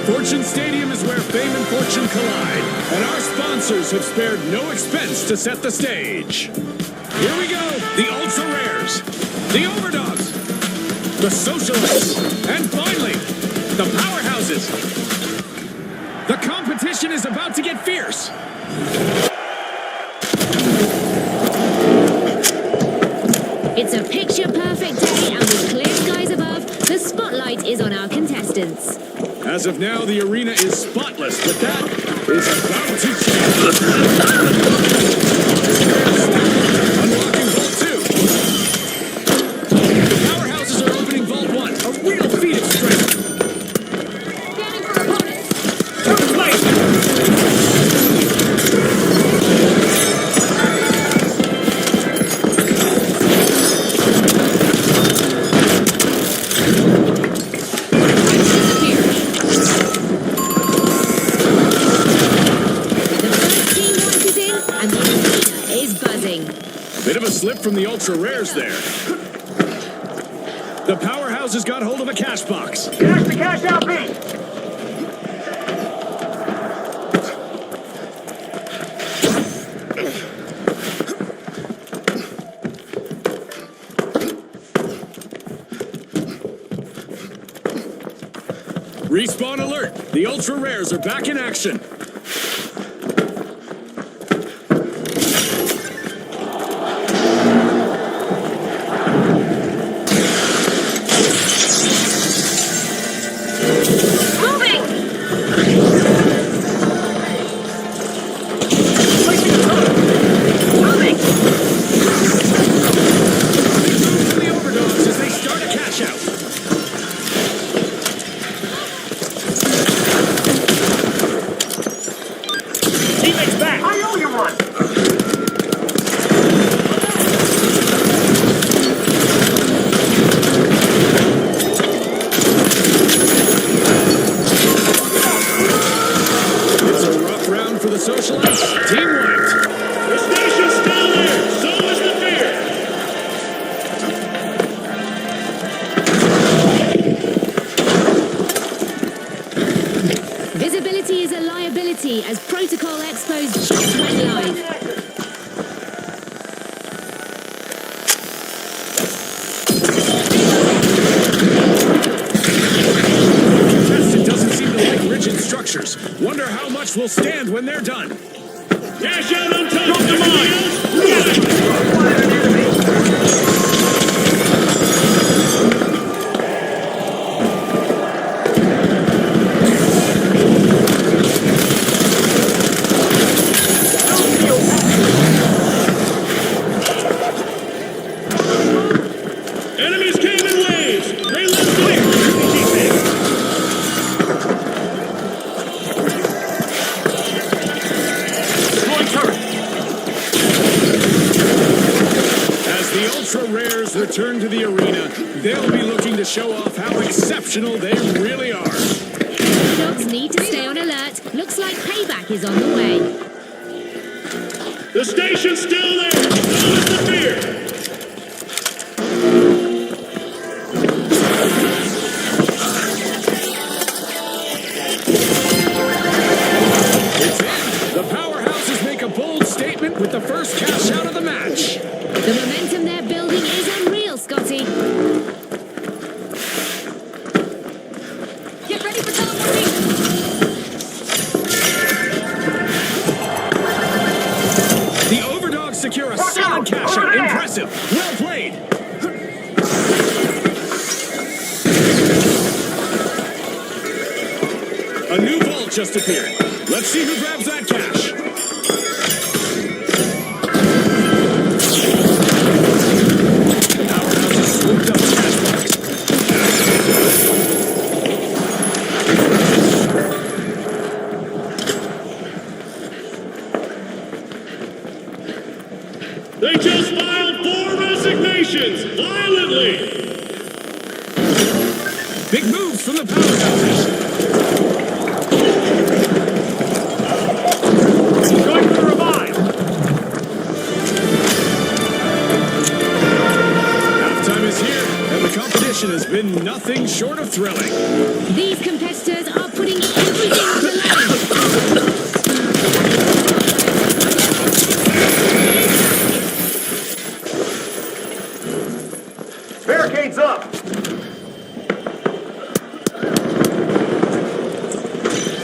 Fortune Stadium is where fame and fortune collide, and our sponsors have spared no expense to set the stage. Here we go, the Ultra Rares, the Overdogs, the Socialists, and finally, the Powerhouses. The competition is about to get fierce. It's a picture-perfect day, and with clear skies above, the spotlight is on our contestants. As of now, the arena is spotless, but that is about to change. Unlocking Vault 2. The Powerhouses are opening Vault 1, a real feat of strength. Scanning for opponents. Bit of a slip from the Ultra Rares there. The Powerhouses got hold of a cash box. Cash the cash out, B! Respawn alert! The Ultra Rares are back in action. As Protocol Expos just went live. Contestant doesn't seem to like rigid structures. Wonder how much will stand when they're done. Cash out on top of the mine! Ultra Rares return to the arena, they'll be looking to show off how exceptional they really are. Dogs need to stay on alert. Looks like payback is on the way. The station's still there. Don't miss the fear. It's in. The powerhouses make a bold statement with the first cash out of the match. The momentum they're building is unreal, Scotty. Get ready for teleporting. The Overdogs secure a solid cash out. Impressive. Well played. A new vault just appeared. Let's see who grabs that cash. The powerhouse has swooped up the cash box. They just filed 4 resignations violently. Big moves from the powerhouses. Going for the revive. Halftime is here, and the competition has been nothing short of thrilling. These competitors are putting everything on the line. Barricades up.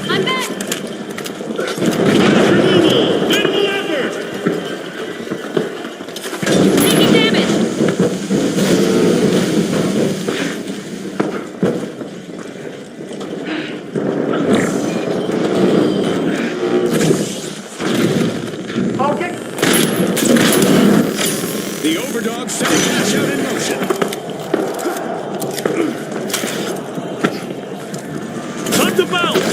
I'm back. Removal. Minimal effort. Taking damage. Okay. The Overdogs set a cash out in motion. Time to bounce.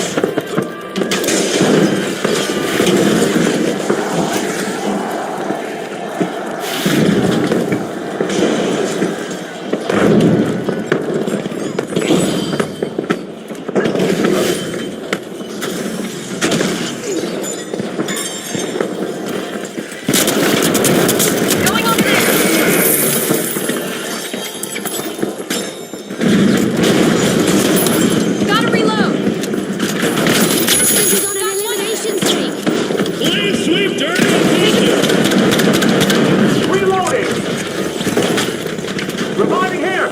Going over there. Gotta reload. This is on an elimination streak. Blade sweep dirty and reloading. Reviving here.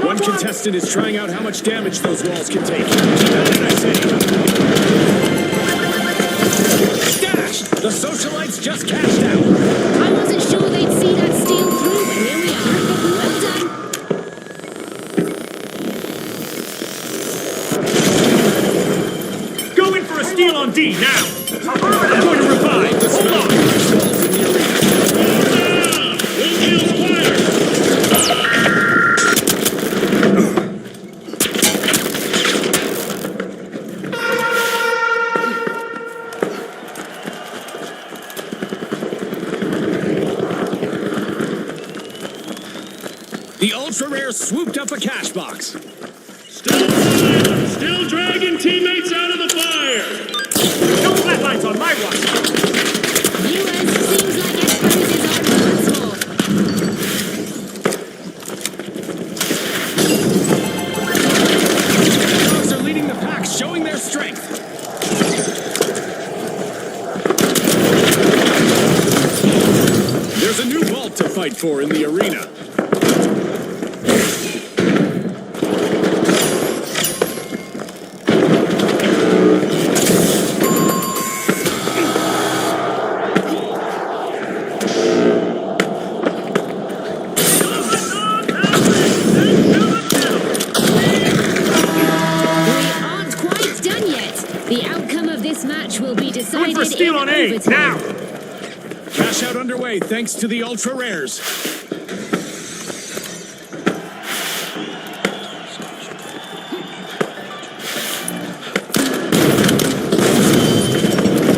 One contestant is trying out how much damage those walls can take. Keep at it, I say. Stashed! The socialites just cashed out. I wasn't sure they'd see that steal through, but here we are. Well done. Going for a steal on D now. I'm going to revive. Hold on. Windmill's fired. The Ultra Rare swooped up a cash box. Still dragging teammates out of the fire. No flatlines on my watch. Viewers, seems like Expos is on once more. The dogs are leading the pack, showing their strength. There's a new vault to fight for in the arena. We aren't quite done yet. The outcome of this match will be decided steal on A, overtime. now! Cash out underway thanks to the Ultra Rares.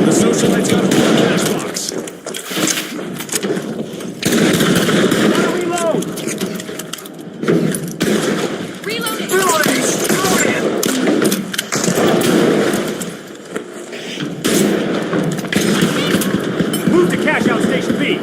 The socialite's got a full cash box. Reload! Reload it. Move to cash out station B.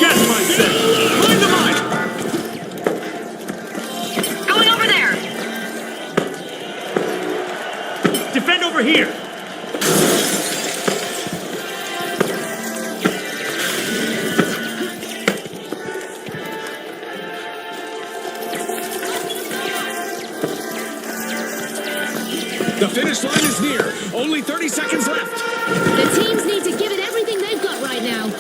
Gas mine set. Find the mine. Going over there. Defend over here. The finish line is near. Only 30 seconds left. The teams need to give it everything they've got right now.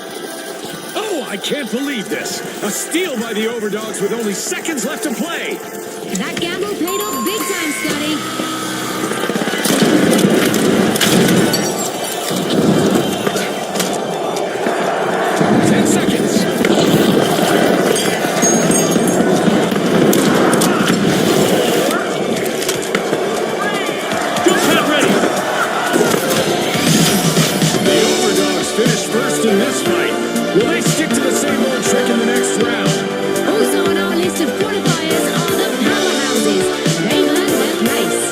Oh, I can't believe this. A steal by the Overdogs with only seconds left to play. That gamble paid off big time, Scotty. 10 seconds. Go pad ready. The Overdogs finished first in this fight. Will they stick to the same old trick in the next round? Also on our list of qualifiers are the powerhouses. They've earned their place.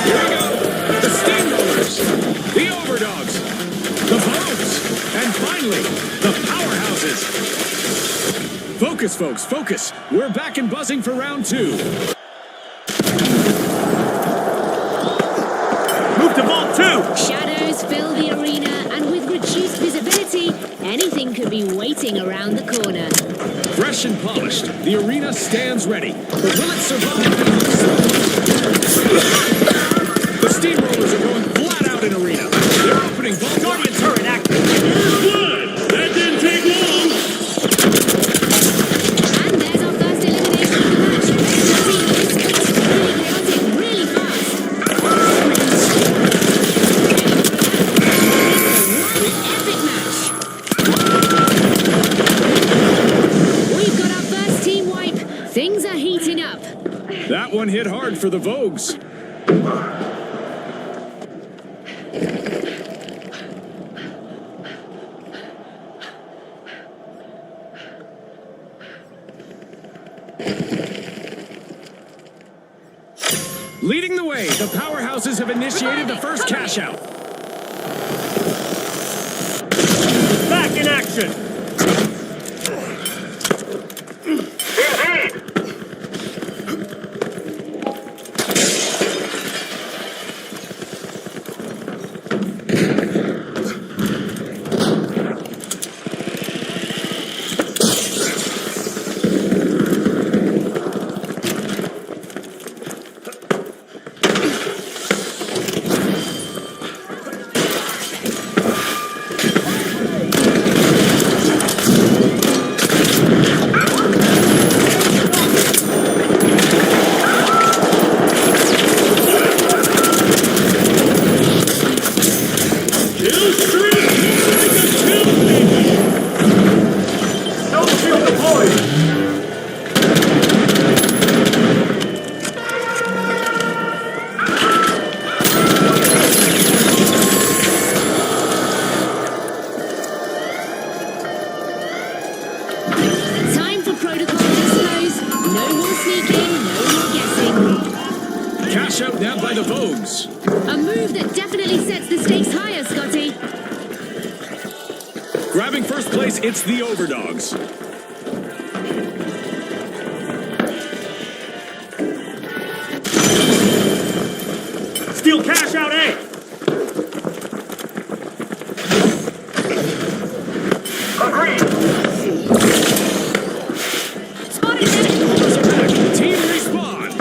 Here we go. The Steamrollers, the Overdogs, the Vogues, and finally, the Powerhouses. Focus, folks, focus. We're back and buzzing for round 2. Move to vault 2. Shadows fill the arena, and with reduced visibility, anything could be waiting around the corner. Fresh and polished, the arena stands ready. But will it survive? The Steamrollers are going flat out in arena. They're opening vault 1. Guardian turret active. Good. That didn't take long. And there's our first elimination of the match. The team is really chaotic, really fast. One epic match. We've got our first team wipe. Things are heating up. That one hit hard for the Vogues. Leading the way, the Powerhouses have initiated the first cash out. Back in action. definitely sets the stakes higher, Scotty. Grabbing first place, it's the Overdogs. Steal cash out A. Spotted them. Steamrollers are back. Team respawn.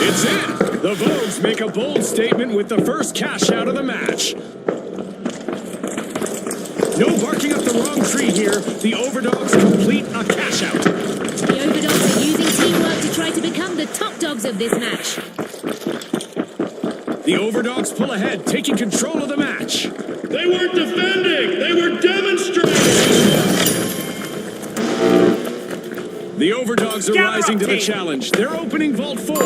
It's in. The Vogues make a bold statement with the first cash out of the match. No barking up the wrong tree here. The Overdogs complete a cash out. The Overdogs are using teamwork to try to become the top dogs of this match. The Overdogs pull ahead, taking control of the match. They weren't defending. They were demonstrating. The Overdogs are Gather rising up, to the team. challenge. They're opening Vault 4.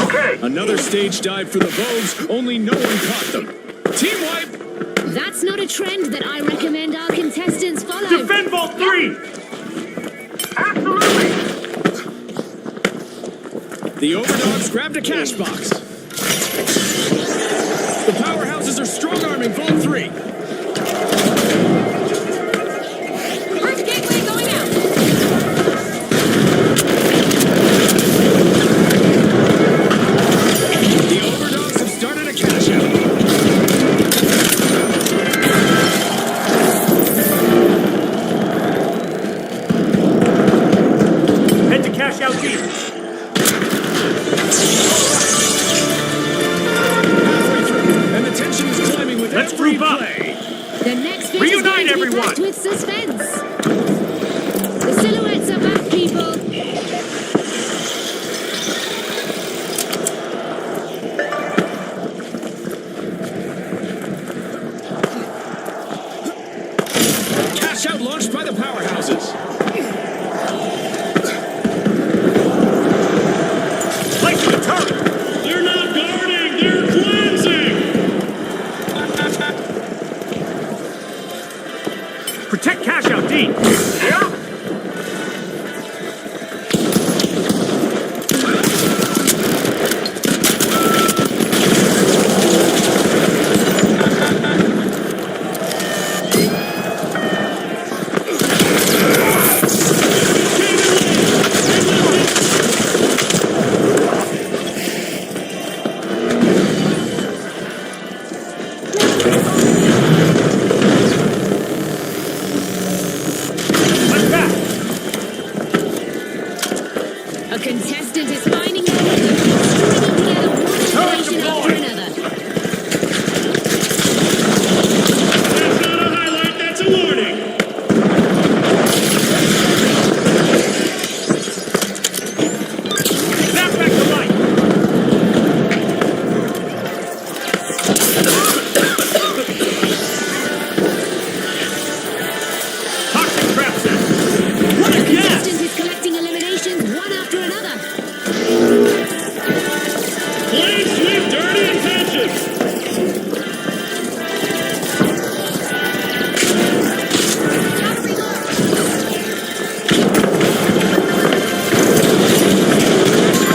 Okay. Another stage dive for the Vogues, only no one caught them. Team wipe! That's not a trend that I recommend our contestants follow. Defend Vault 3. Absolutely. The Overdogs grabbed a cash box. The Powerhouses are strong-arming Vault 3. First gateway going out. The Overdogs have started a cash out. Head to cash out B. Halfway through, and the tension is climbing with Let's every group up. play. The next bit Reunite, is going to be everyone. packed with suspense. The silhouettes are back, people. Cash out launched by the Powerhouses. Placing a turret. They're not guarding. They're cleansing. Protect cash out D. Yeah. A contestant is finding their rhythm, stringing together one operation after another. That's not a highlight. That's a warning. Snap back to light. Toxic trap set. What a The gas! contestant is collecting eliminations one after another. Clean sweep, dirty intentions.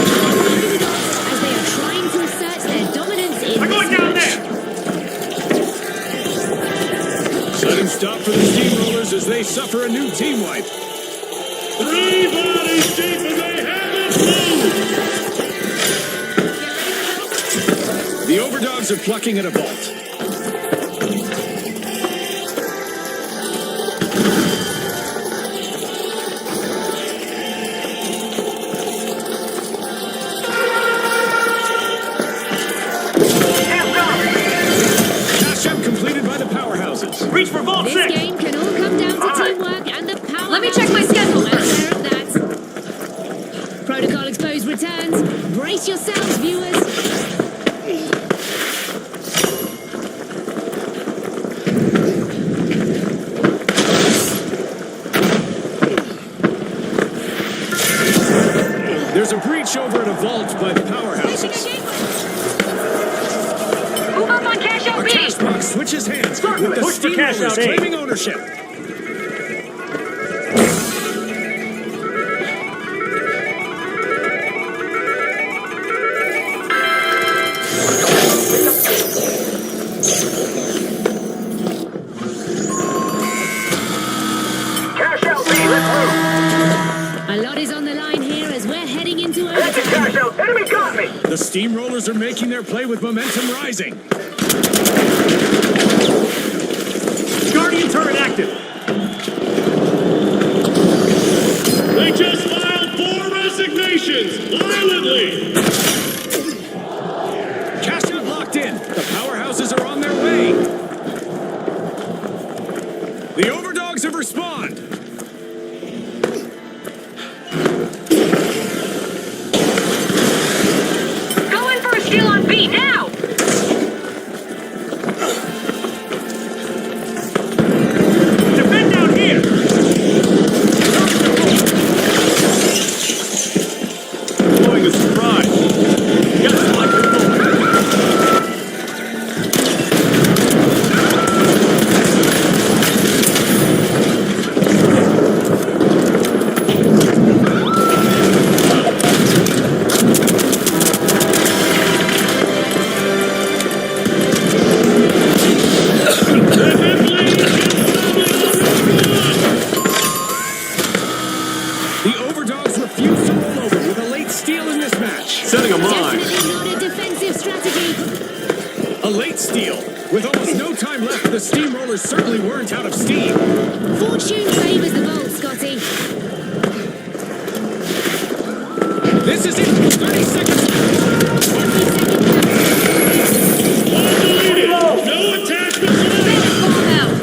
As they are trying to assert their dominance in I'm going this down match. there. Sudden stop for the Steamrollers as they suffer a new team wipe. 3 bodies deep and they haven't moved. The Overdogs are plucking at a vault. Cash out completed by the Powerhouses. Reach for Vault This 6. game can all come down to teamwork and the power. Let me check my schedule. I'm aware of that. Protocol Exposed returns. Brace yourselves, viewers. switches hands Certainly. with the Push for cash Steamrollers out, eh? claiming ownership. Cash out, B. Let's move. A lot is on the line here as we're heading into That's a overtime. cash out. Enemy got me. The Steamrollers are making their play with momentum rising. Guardian turret active. They just filed 4 resignations violently. Cash out locked in. The powerhouses are on their way. The overdogs have respawned. Go in for a steal on B now! Defend down here. Deploying a surprise. Got spot control. The overdogs refuse to roll over with a late steal in this match. Setting a mine. Definitely not a defensive strategy. A late steal. With almost no time left, the Steamrollers certainly weren't out of steam. Fortune favors the bold, Scotty. This is it. 30 seconds. Deleted. No attachments allowed. Bomb out.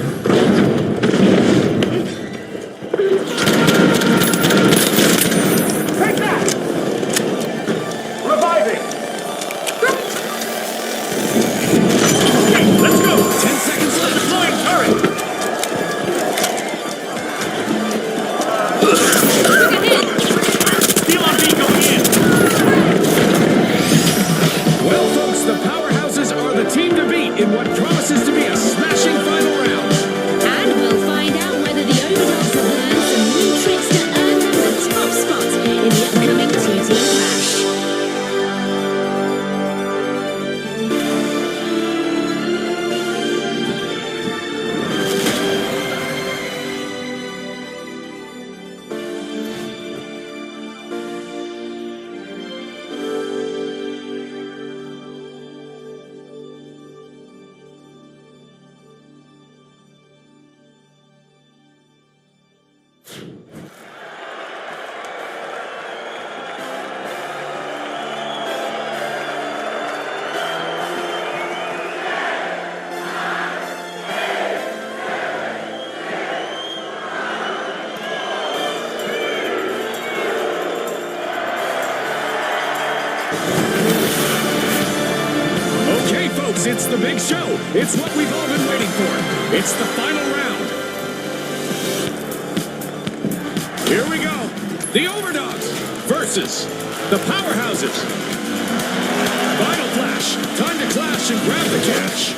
Take that. Reviving. Let's go. 10 seconds left. Deploying turret. Took a hit. Steel on B going in. Well, folks, the powerhouses are the team to beat in what promises to be a smashing final round. And we'll find out whether the overdogs have learned some new tricks to earn them the top spot in the upcoming two-team clash. Okay, folks, it's the big show. It's what we've all been waiting for. It's the final round. Here we go. The overdogs versus the powerhouses. Final flash. Time to clash and grab the cash.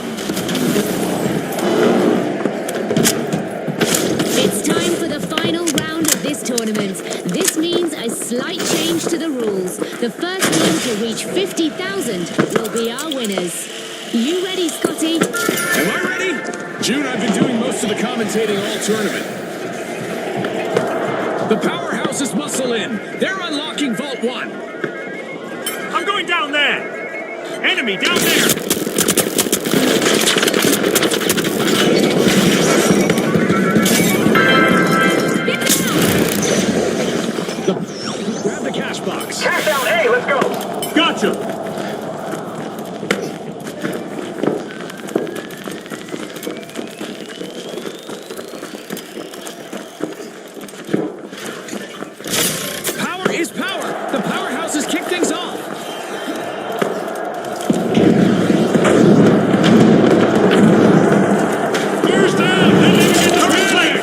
It's time for the final round of this tournament. This means a slight change to the rules. The first team to reach 50,000 will be our winners. You ready, Scotty? Am I ready? June, I've been doing most of the commentating all tournament. The powerhouses muscle in. They're unlocking Vault 1. I'm going down there. Enemy down there. Grab the cash box. Cash out, A. Let's go. Gotcha. Power is power. The powerhouses kick things off. First down. Turret flank.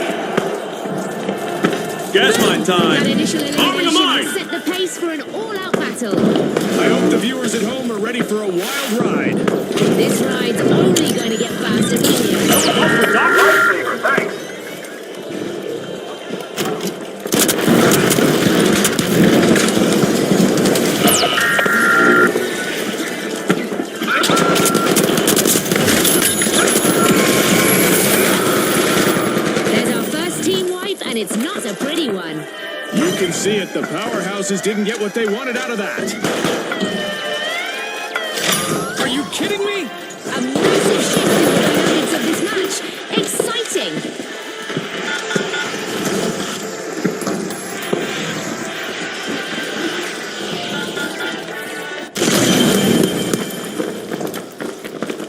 Gas mine That time. initial Arming a elimination mine. has set the pace for an all-out battle. I hope the viewers at home are ready for a wild ride. This ride's only going to get faster can see it. The powerhouses didn't get what they wanted out of that. Are you kidding me? A massive shift in the dynamics of this match. Exciting!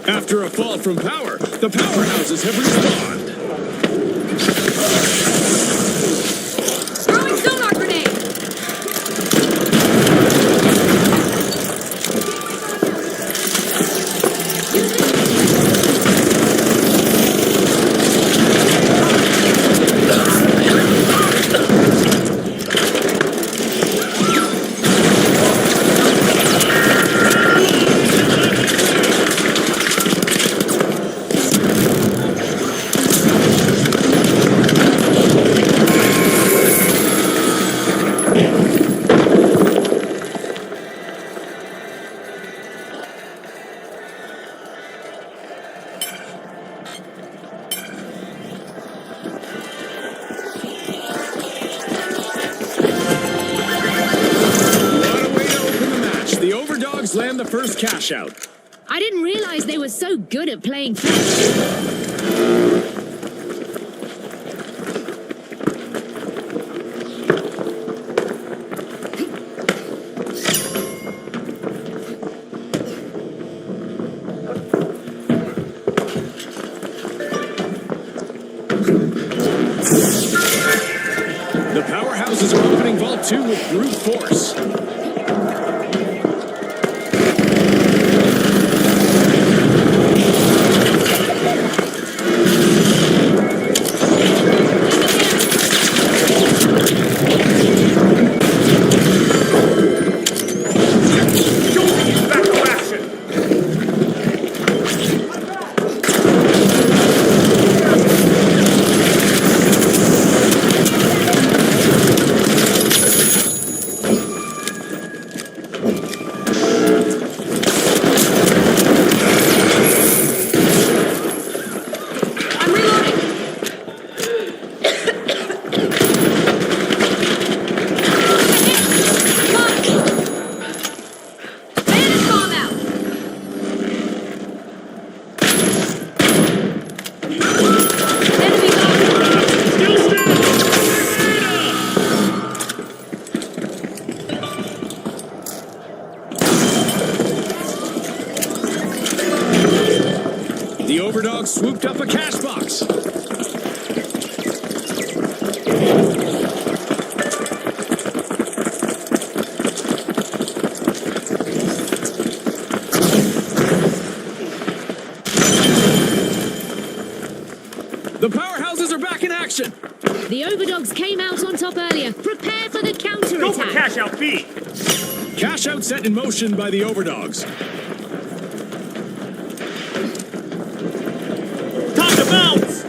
After a fall from power, the powerhouses have respawned. Throwing sonar grenade! Land the first cash out. I didn't realize they were so good at playing fetch. The powerhouses are opening Vault 2 with brute force. The Overdog swooped up a cash box. The powerhouses are back in action. The Overdogs came out on top earlier. Prepare for the counterattack. Go for cash out B. Cash out set in motion by the Overdogs. Time to bounce.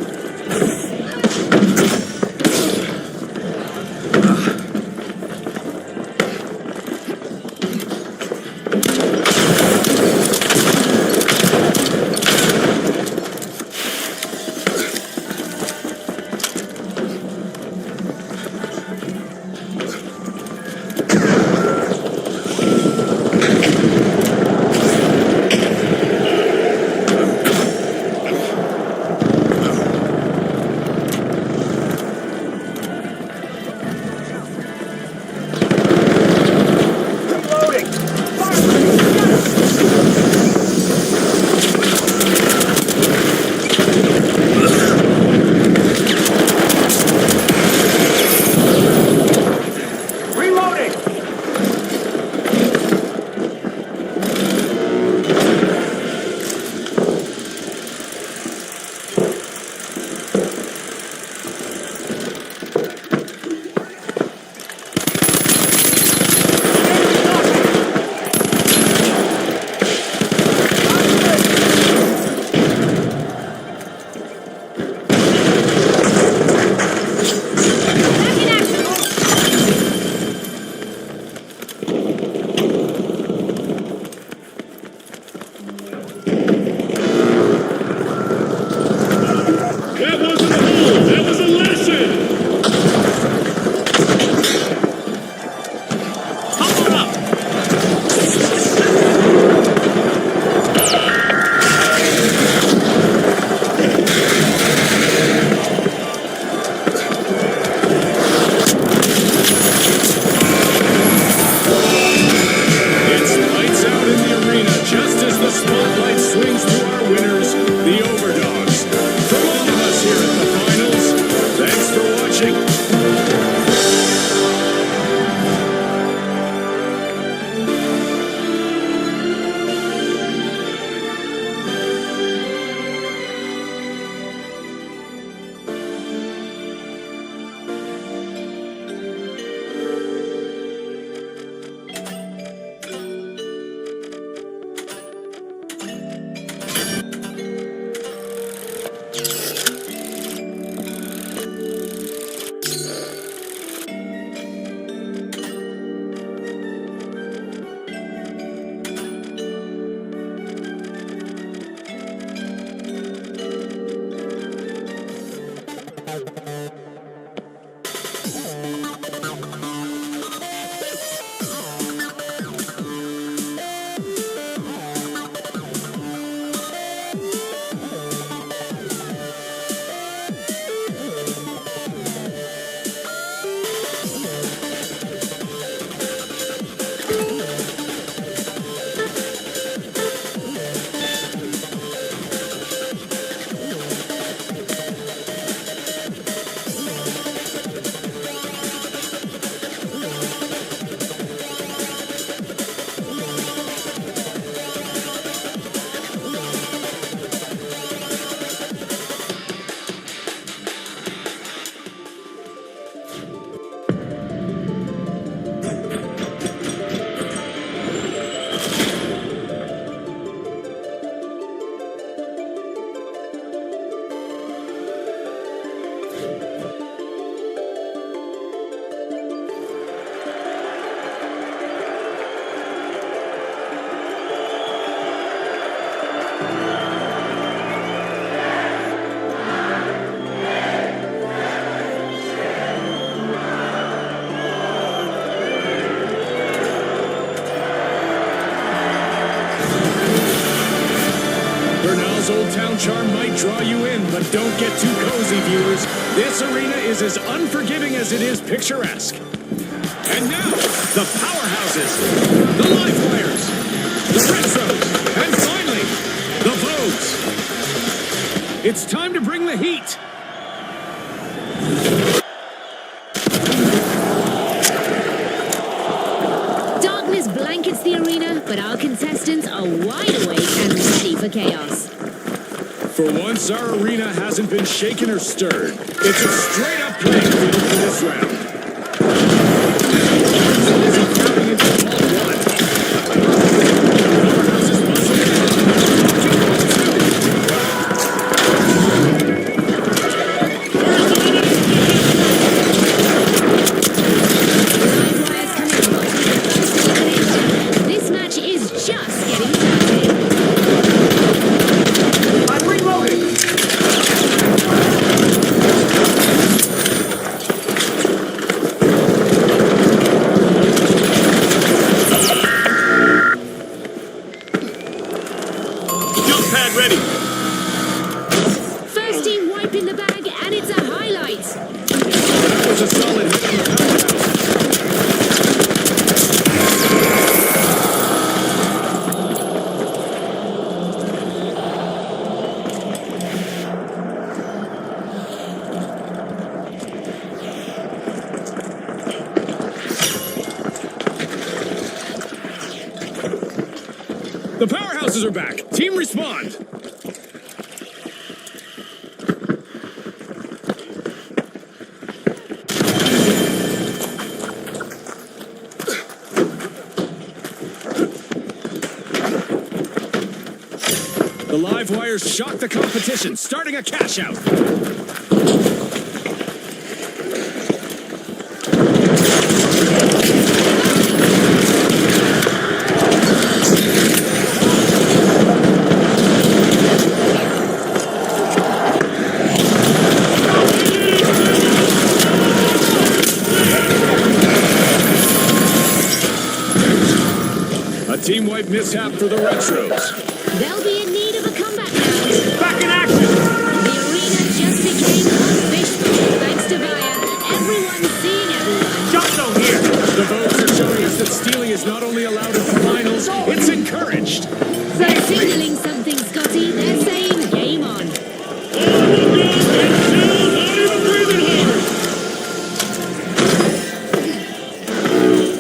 charm might draw you in, but don't get too cozy, viewers. This arena is as unforgiving as it is picturesque. And now, the powerhouses, the live wires, the retros, and finally, the Vogues. It's time to bring the heat. Darkness blankets the arena, but our contestants are wide awake and ready for chaos. For once, our arena hasn't been shaken or stirred. It's a straight-up playing field for this round. Carrying into Vault 1. Powerhouses muscle in. This match is just getting started. I'm reloading. Jump pad ready. First team wipe in the bag, and it's a highlight. That was a solid hit on the powerhouse. The powerhouses are back. Team respond. The live wires shock the competition, starting a cash out. A team wipe mishap for the retros. They'll be in need of a comeback now. Back in action. The arena just became unfishable thanks to Vaya. Everyone's seeing everyone. Jump zone here. The votes are showing us that stealing is not only allowed in the finals, it's encouraged. They're signaling something, Scotty. They're saying game on.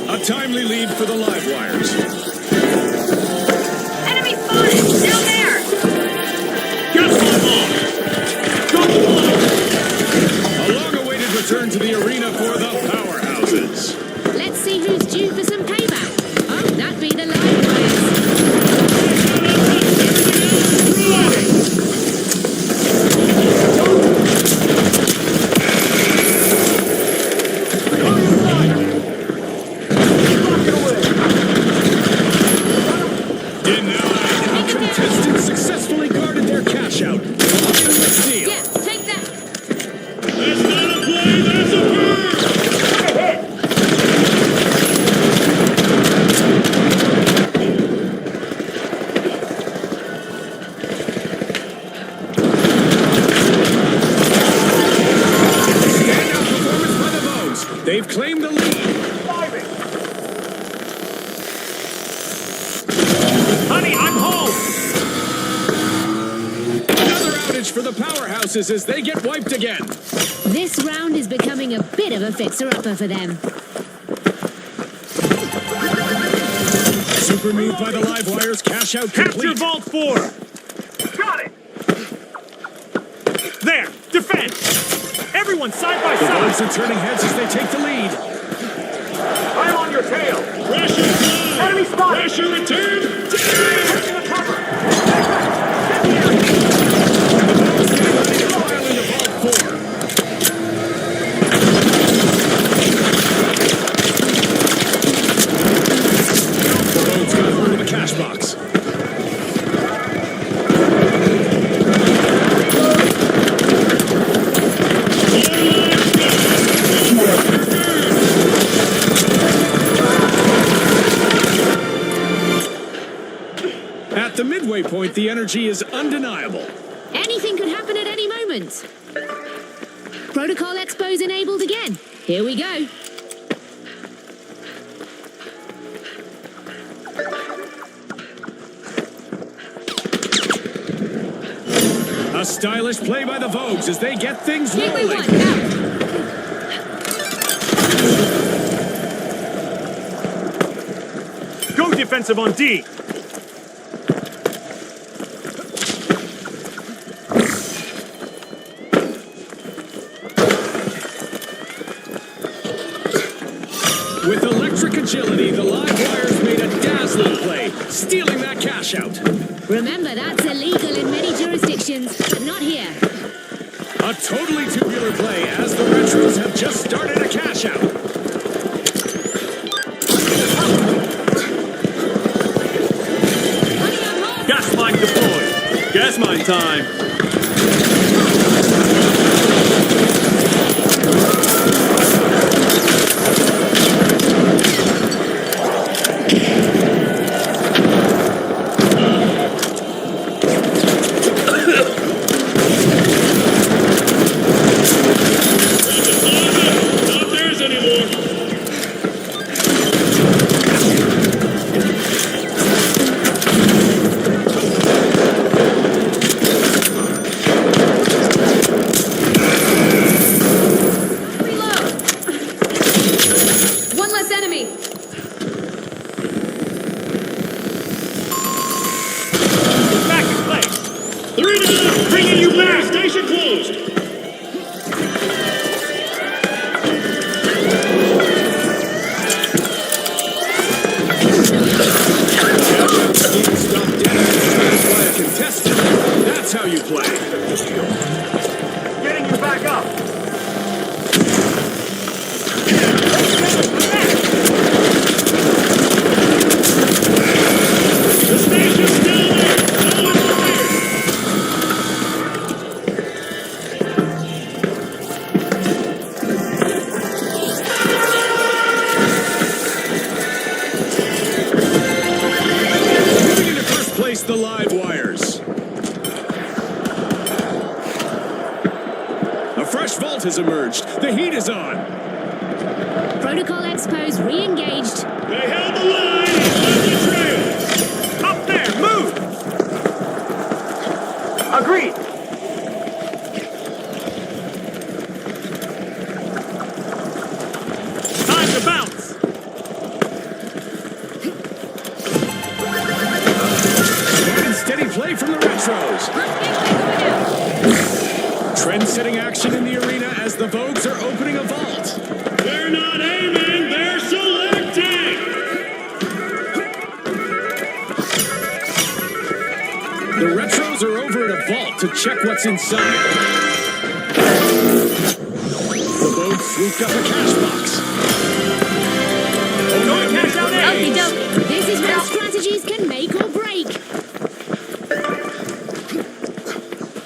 A timely lead for the live wires. Enemy spotted! Down there! Get the ball. Go A long-awaited return to the arena for the powerhouses. Let's see who's due for some payback. Oh, that'd be the live wires. Denied. Contestants successfully guarded their cash out. The steal. Yeah, take that. That's not a play. That's a bird. Standout performance by the Vogues. They've claimed the lead. Honey, I'm home. Another outage for the powerhouses as they get wiped again. This round is becoming a bit of a fixer-upper for them. Super move by the live wires. Cash out Capture complete. Vault 4. Got it. There. Defend. Everyone side by The side. Vogues are turning heads as they take the lead. I'm on your tail. Pressure time. Enemy spotted. Pressure return. Taking the cover. The Vogues getting ready to file into Vault 4. The Vogues got hold of the cash box. At the midway point, the energy is undeniable. anything could happen at any moment. Protocol Expo's enabled again. Here we go. A stylish play by the Vogues as they get things Gateway rolling. 1, out. Go defensive on D. With electric agility, the live wires made a dazzling play, stealing that cash out. Remember, that's illegal in many jurisdictions, but not here. A totally tubular play as the Retros have just started a cash out. Money on hold. Gas mine deployed. Gas mine time. Not theirs anymore. Reload. One less enemy. Back in place. 3 down. Bringing you back. Station closed. Stop damage by a contestant. That's how you play. Getting you back up. The station's still there. No one fired. Moving into first place, the live wires. A fresh vault has emerged. The heat is on. Protocol Expo's re-engaged. They held the line and left the trail. Up there, move! Agreed. Time to bounce. Smart and steady play from the Retros. Trend-setting action in the arena as the Vogues are opening a vault. They're not aiming, they're selecting. The Retros are over at a vault to check what's inside. The Vogues swooped up a cash box. Go to cash out there. Okie dokie. This is where strategies can make or break.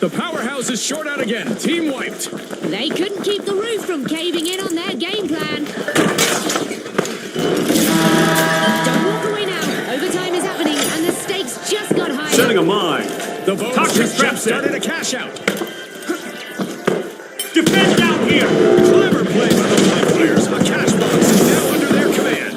The powerhouse is short out again. Team wiped. They couldn't keep the roof from caving in on their game plan. Don't walk away now. Overtime is happening and the stakes just got higher. Setting a mine. The Vogues Toxic just traps in. started a cash out. Defend down here. Clever play by the live players. A cash box is now under their command.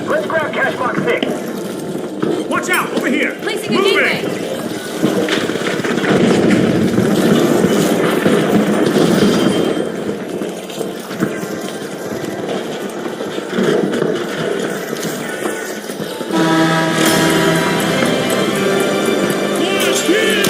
Let's grab cash box 6. Watch out, over here. Placing a Move gateway. it. Watch here.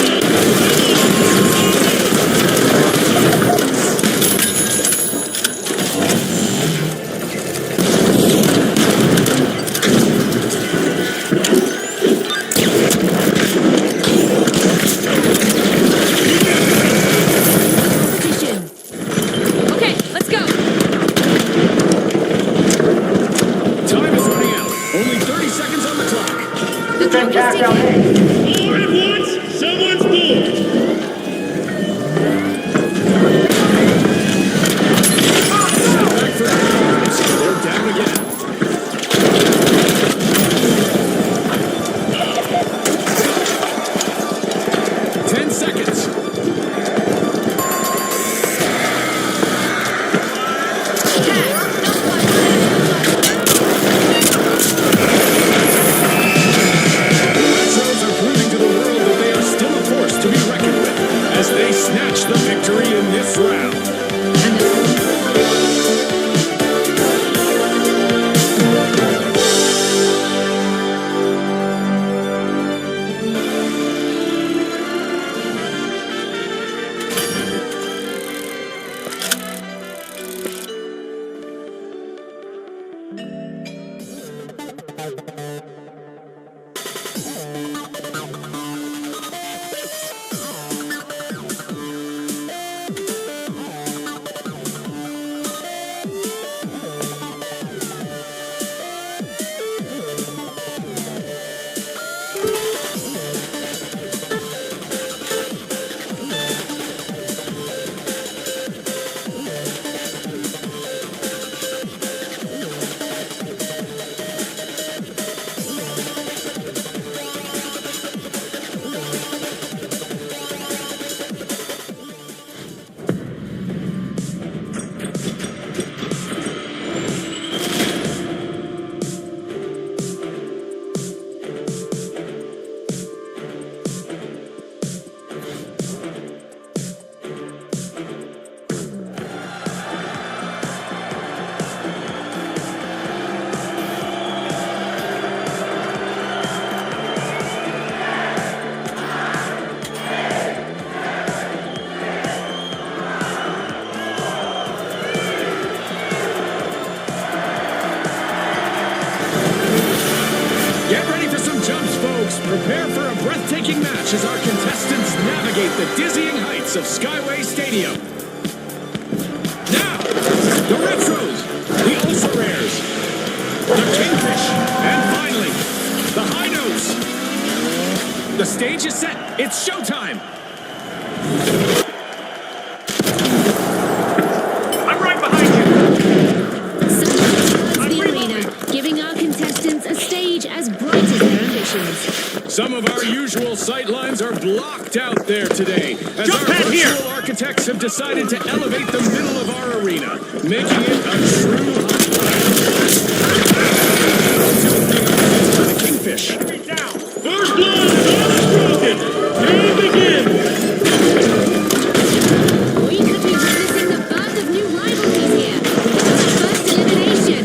Position. Okay, let's go. Time is running out. Only 30 seconds on the clock. The clock is Cash out ticking. A. All at once, someone's bored. Prepare for a breathtaking match as our contestants navigate the dizzying heights of Skyway Stadium. Now, the Retros, the Ultra Rares, the Kingfish, and finally, the High Notes. The stage is set. It's showtime. I'm right behind you. Sunlight floods the arena, giving our contestants a stage as bright as their ambitions. Some of our usual sight lines are blocked out there today, as Jump our pad virtual here. architects have decided to elevate the middle of our arena, making it a true highlight. The Kingfish. Down. First blood is unspoken. Game begins. We could be witnessing the birth of new rivalries here. First elimination.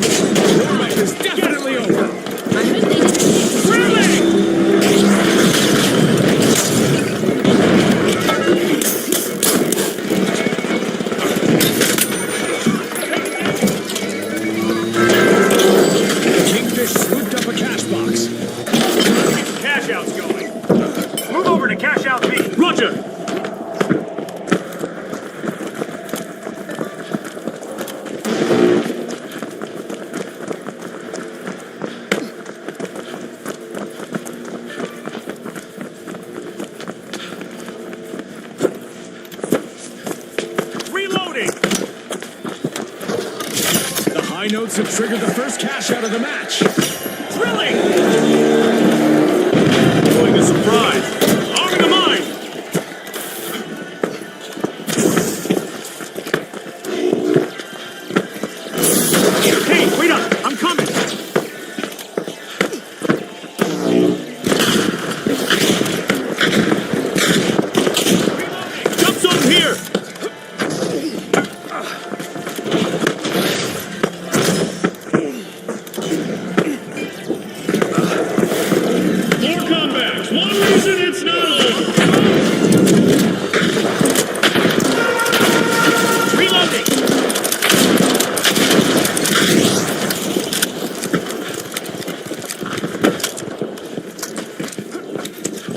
Warm-up is definitely over. I hope they didn't pick The Kingfish swooped up a cash box. Cash out's going. Move over to cash out B. Roger. Reloading. The High Notes have triggered the first cash out of the match. Drilling. Doing a surprise. Arming the mine. Hey, wait up. I'm coming. Jump zone here. More comebacks. One reason it's not over. Reloading.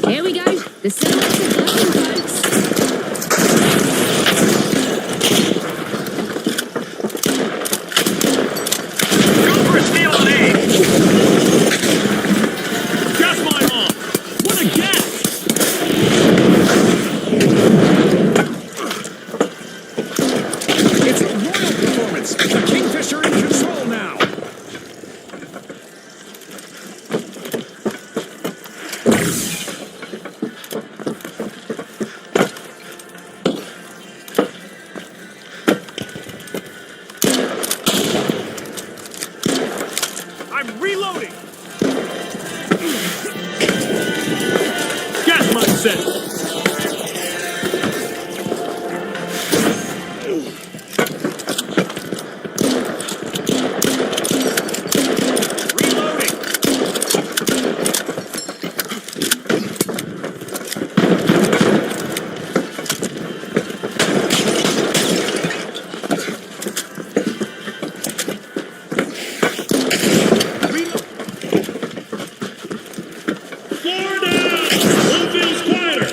Here we go. The silhouettes are glowing, folks. Go for a steal on A. Gas mine on. What a gas. It's a royal performance. The Kingfish are in control now. I'm reloading. Gas mine set. Reloading. Floor down. One feels quieter.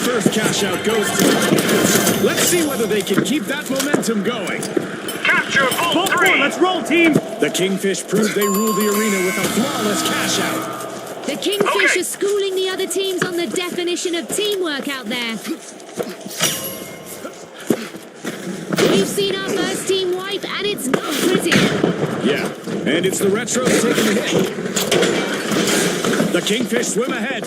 First cash out goes to the Kingfish. Let's see whether they can keep that momentum going. Capture Vault Vault 3. 4, let's roll, team. The Kingfish proved they rule the arena with a flawless cash out. The Kingfish Okay. are schooling the other teams on the definition of teamwork out there. We've seen our first team wipe, and it's not pretty. Yeah, and it's the Retros taking the hit. The Kingfish swim ahead.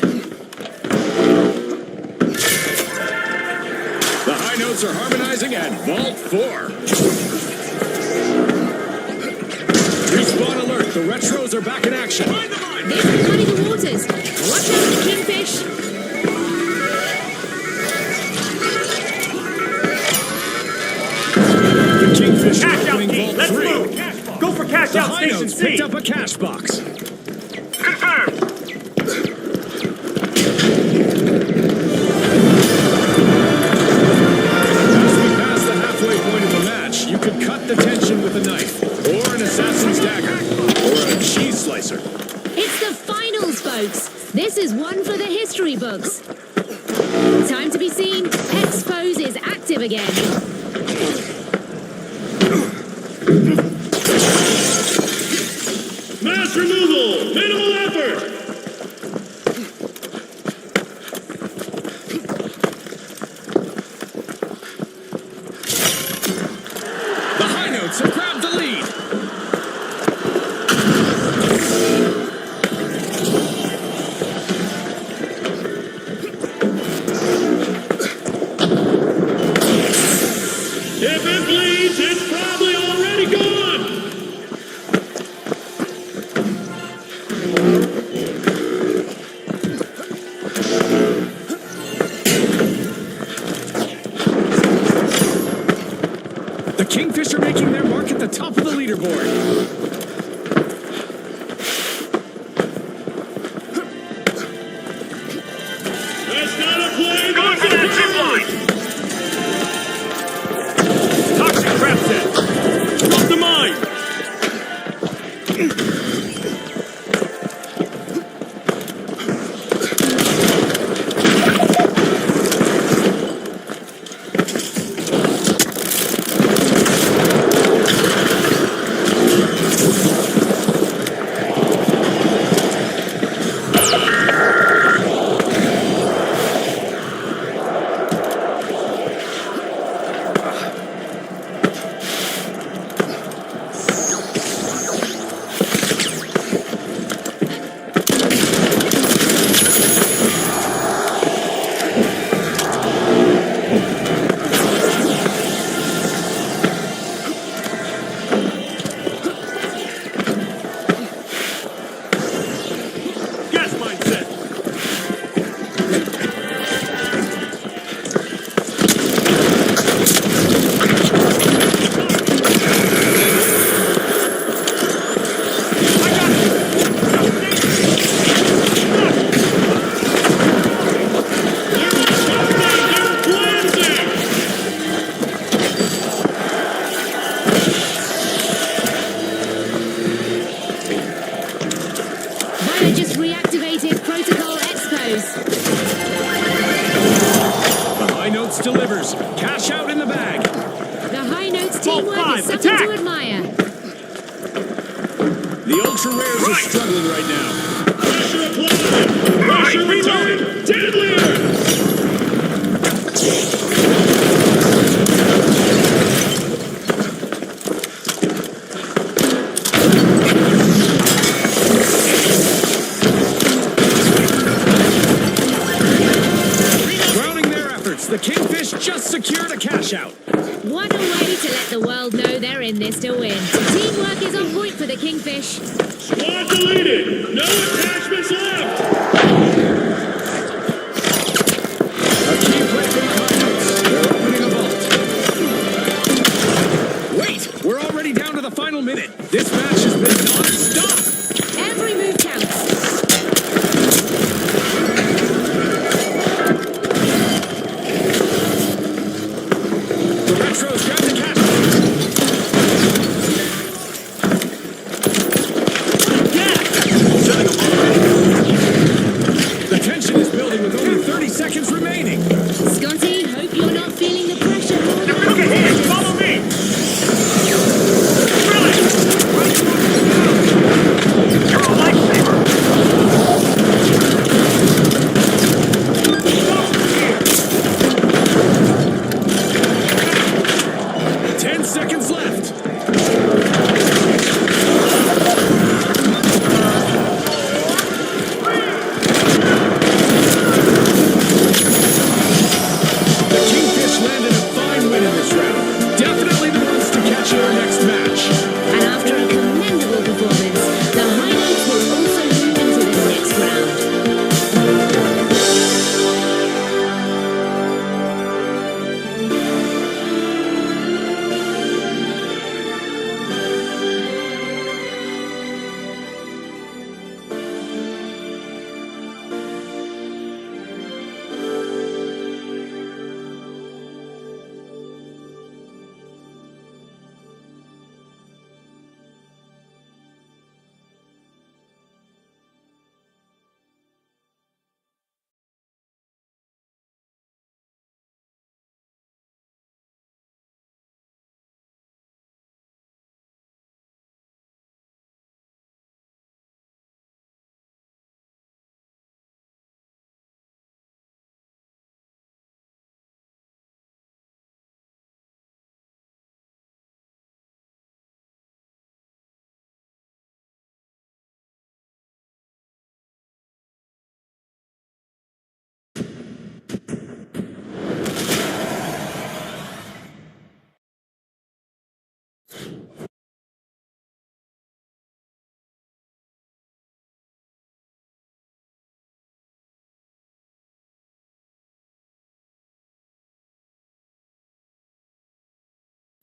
The High Notes are harmonizing at Vault 4. Respawn alert, the Retros are back in action. They're muddy the waters. Watch out, the Kingfish. The Kingfish Cash are out opening key. Vault Let's 3. move. Go for cash The out High station Notes C. picked up a cash box. Confirmed. As we pass the halfway point of the match, you could cut the tension with a knife, or an assassin's dagger, or a history books. Time to be seen. Expose is active again. Mass removal! Minimal effort! The high notes have grabbed the lead. If it bleeds, it's probably already gone! The Kingfish are making their mark at the top of the leaderboard. That's not a play! Going for that zip line! Toxic trap set! Drop the mine! Gas mine set! I got it! They're cleansing! Violet just reactivated Protocol Expose. The high notes delivers. Cash out in the bag. The high notes teamwork five, is something attack! to admire. The ultra rares are struggling right now. Pressure applied! Pressure returned! Deadlier! Crowning their efforts, the Kingfish just secured a cash out. What a way to let the world know they're in this to win. Teamwork is on point for the Kingfish. Squad deleted! No attachments left! A key play from the high notes. They're opening a vault. Wait, we're already down to the final minute. This match has been non-stop. Every move counts. The Retros grab the cash. The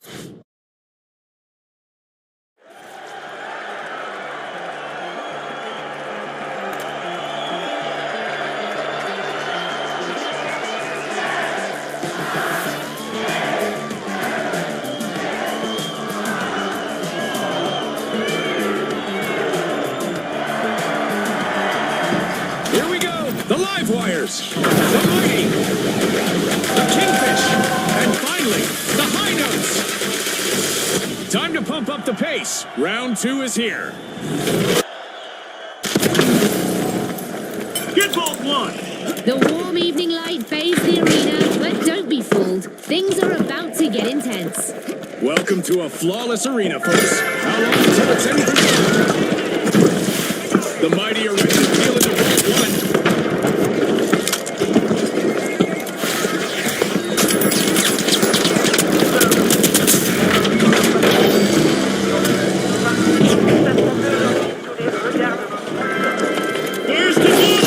Here we go! The live wires! The mighty! The kingfish! And finally, the high notes! Time to pump up the pace. Round 2 is here. Get bolt one. The warm evening light fades the arena, but don't be fooled. Things are about to get intense. Welcome to a flawless arena, folks. How long until it's in? The mighty are ready to peel into Vault 1. Where's the ball?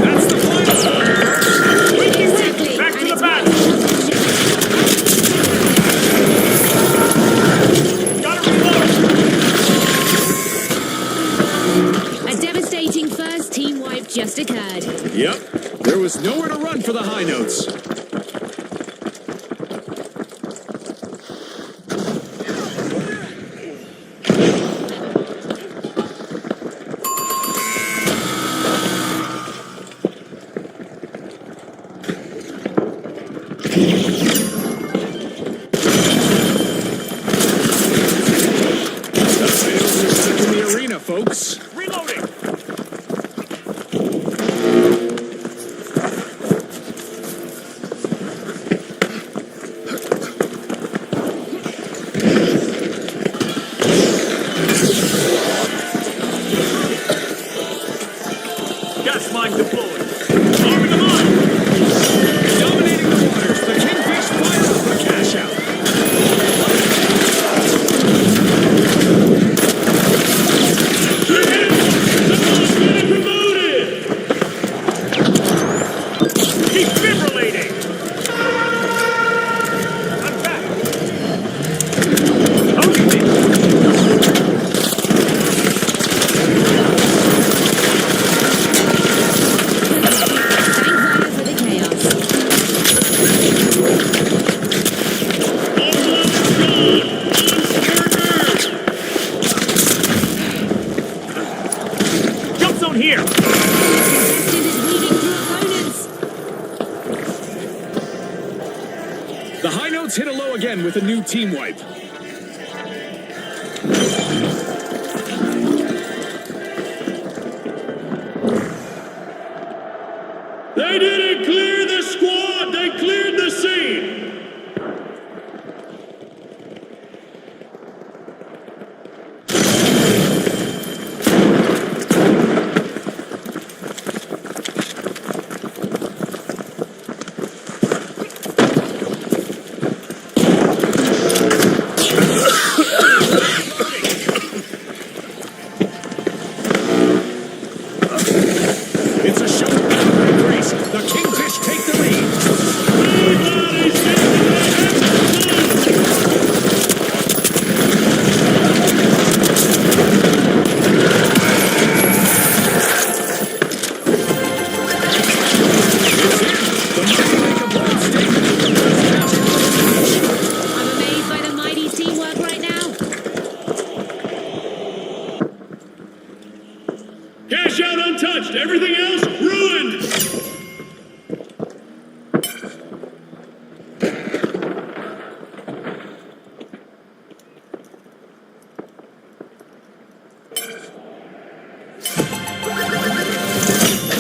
That's the final! Exactly. Back to and the it's bat. Gotta reload. A devastating first team wipe just occurred. Yep, there was nowhere to run for the high notes. The high notes are stuck in the arena, folks. Reloading. Gas mine deployed. Arming them on. Dominating the waters, the kingfish fires for cash out. Getting promoted. Defibrillating. I'm back. Thank God for the chaos. Jump zone here. Contestant is weaving through opponents. The high notes hit a low again with a new team wipe. They didn't clear the squad. They cleared the scene. It's a show of power and grace. The kingfish take the lead. It's in. The mighty make a bold statement. I'm amazed by the mighty teamwork right now. Cash out untouched. Everything else ruined.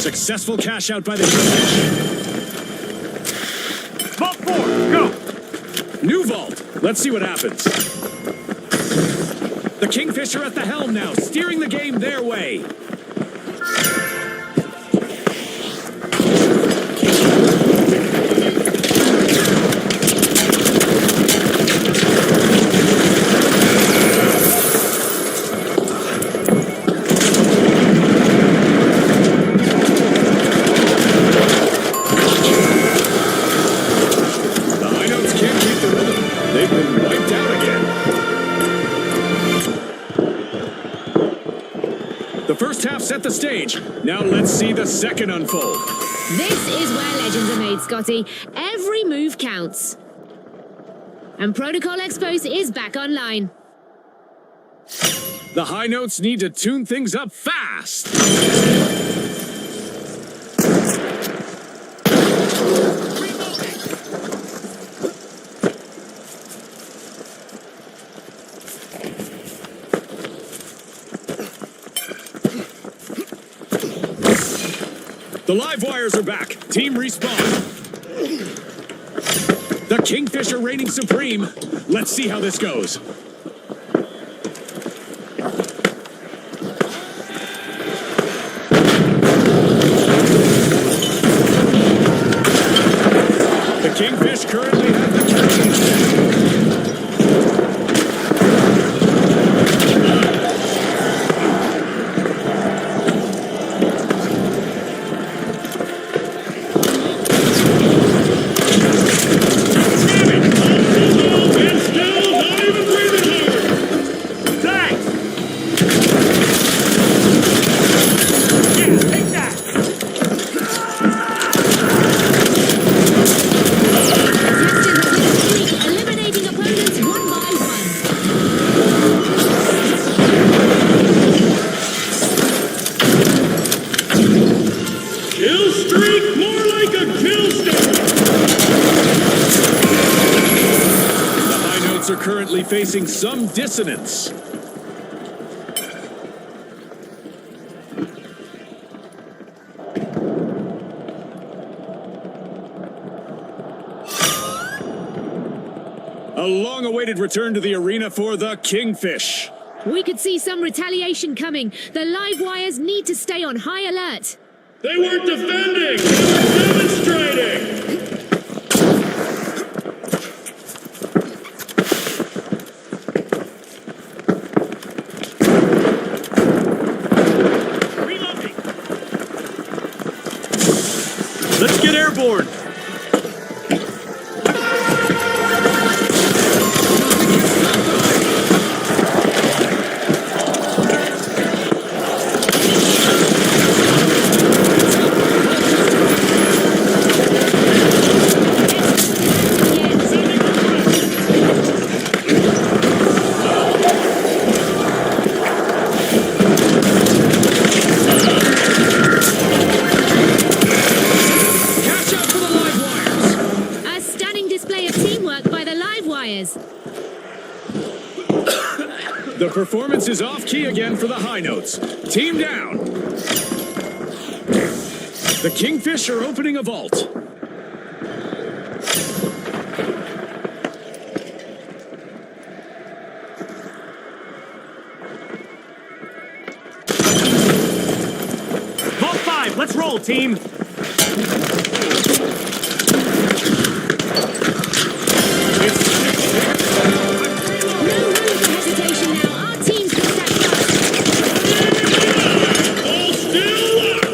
Successful cash out by the kingfish. Vault 4, go. New vault. Let's see what happens. The kingfish are at the helm now, steering the game their way. The first half set the stage. Now let's see the second unfold. This is where legends are made, Scotty. Every move counts. And Protocol Expos is back online. The high notes need to tune things up fast. The live wires are back. Team respawn. The Kingfisher reigning supreme. Let's see how this goes. The Kingfish currently have the Eliminating opponents one by one. Kill streak, more like a kill streak. The high notes are currently facing some dissonance. A long-awaited return to the arena for the Kingfish. We could see some retaliation coming. The live wires need to stay on high alert. They weren't defending, they were demonstrating. Reloading. Let's get airborne. Catch up for the live wires. A stunning display of teamwork by the live wires. The performance is off-key again for the high notes. Team down. The Kingfish are opening a vault. Vault 5, let's roll, team. No room for hesitation now. Our team's been sacrificed. All still up.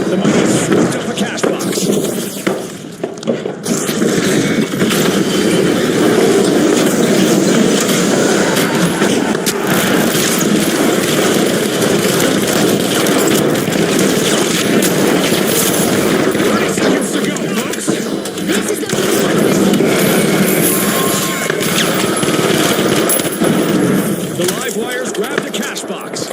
The money scooped up a cash box. Seconds to go, folks. This is the The live wires grabbed a cash box.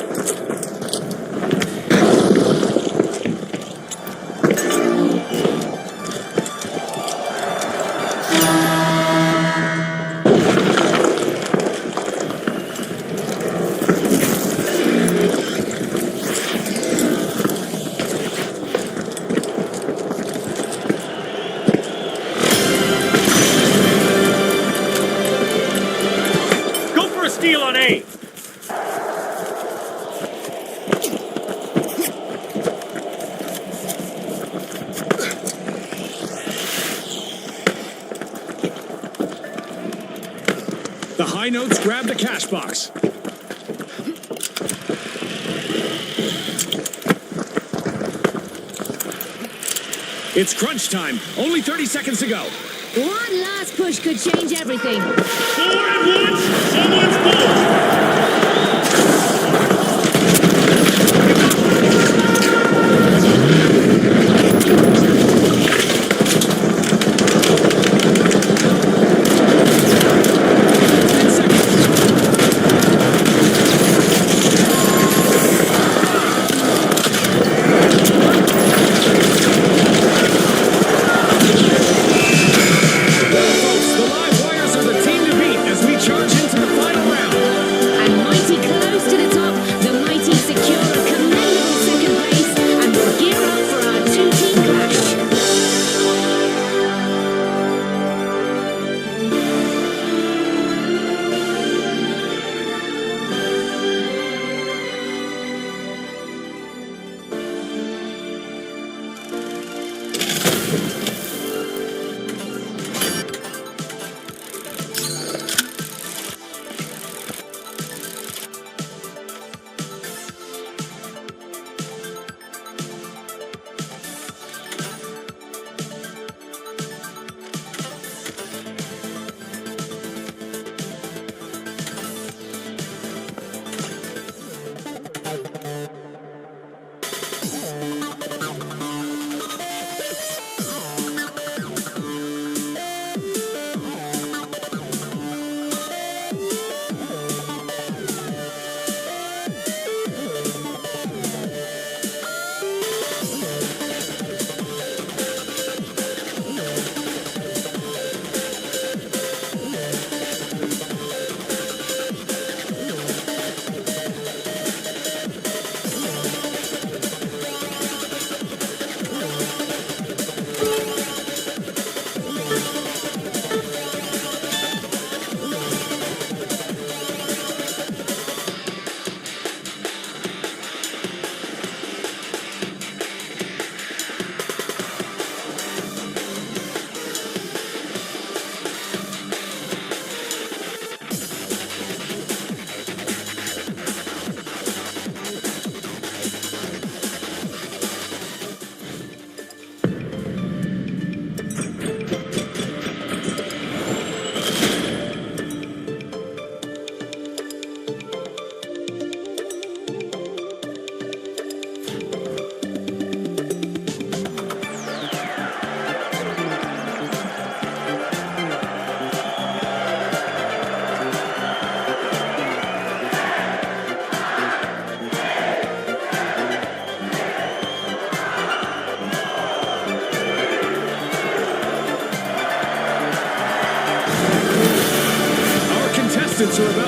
Go for a steal on A. The high notes grabbed a cash box. It's crunch time. Only 30 seconds to go. one last push could change everything. 4 at once, someone's fault.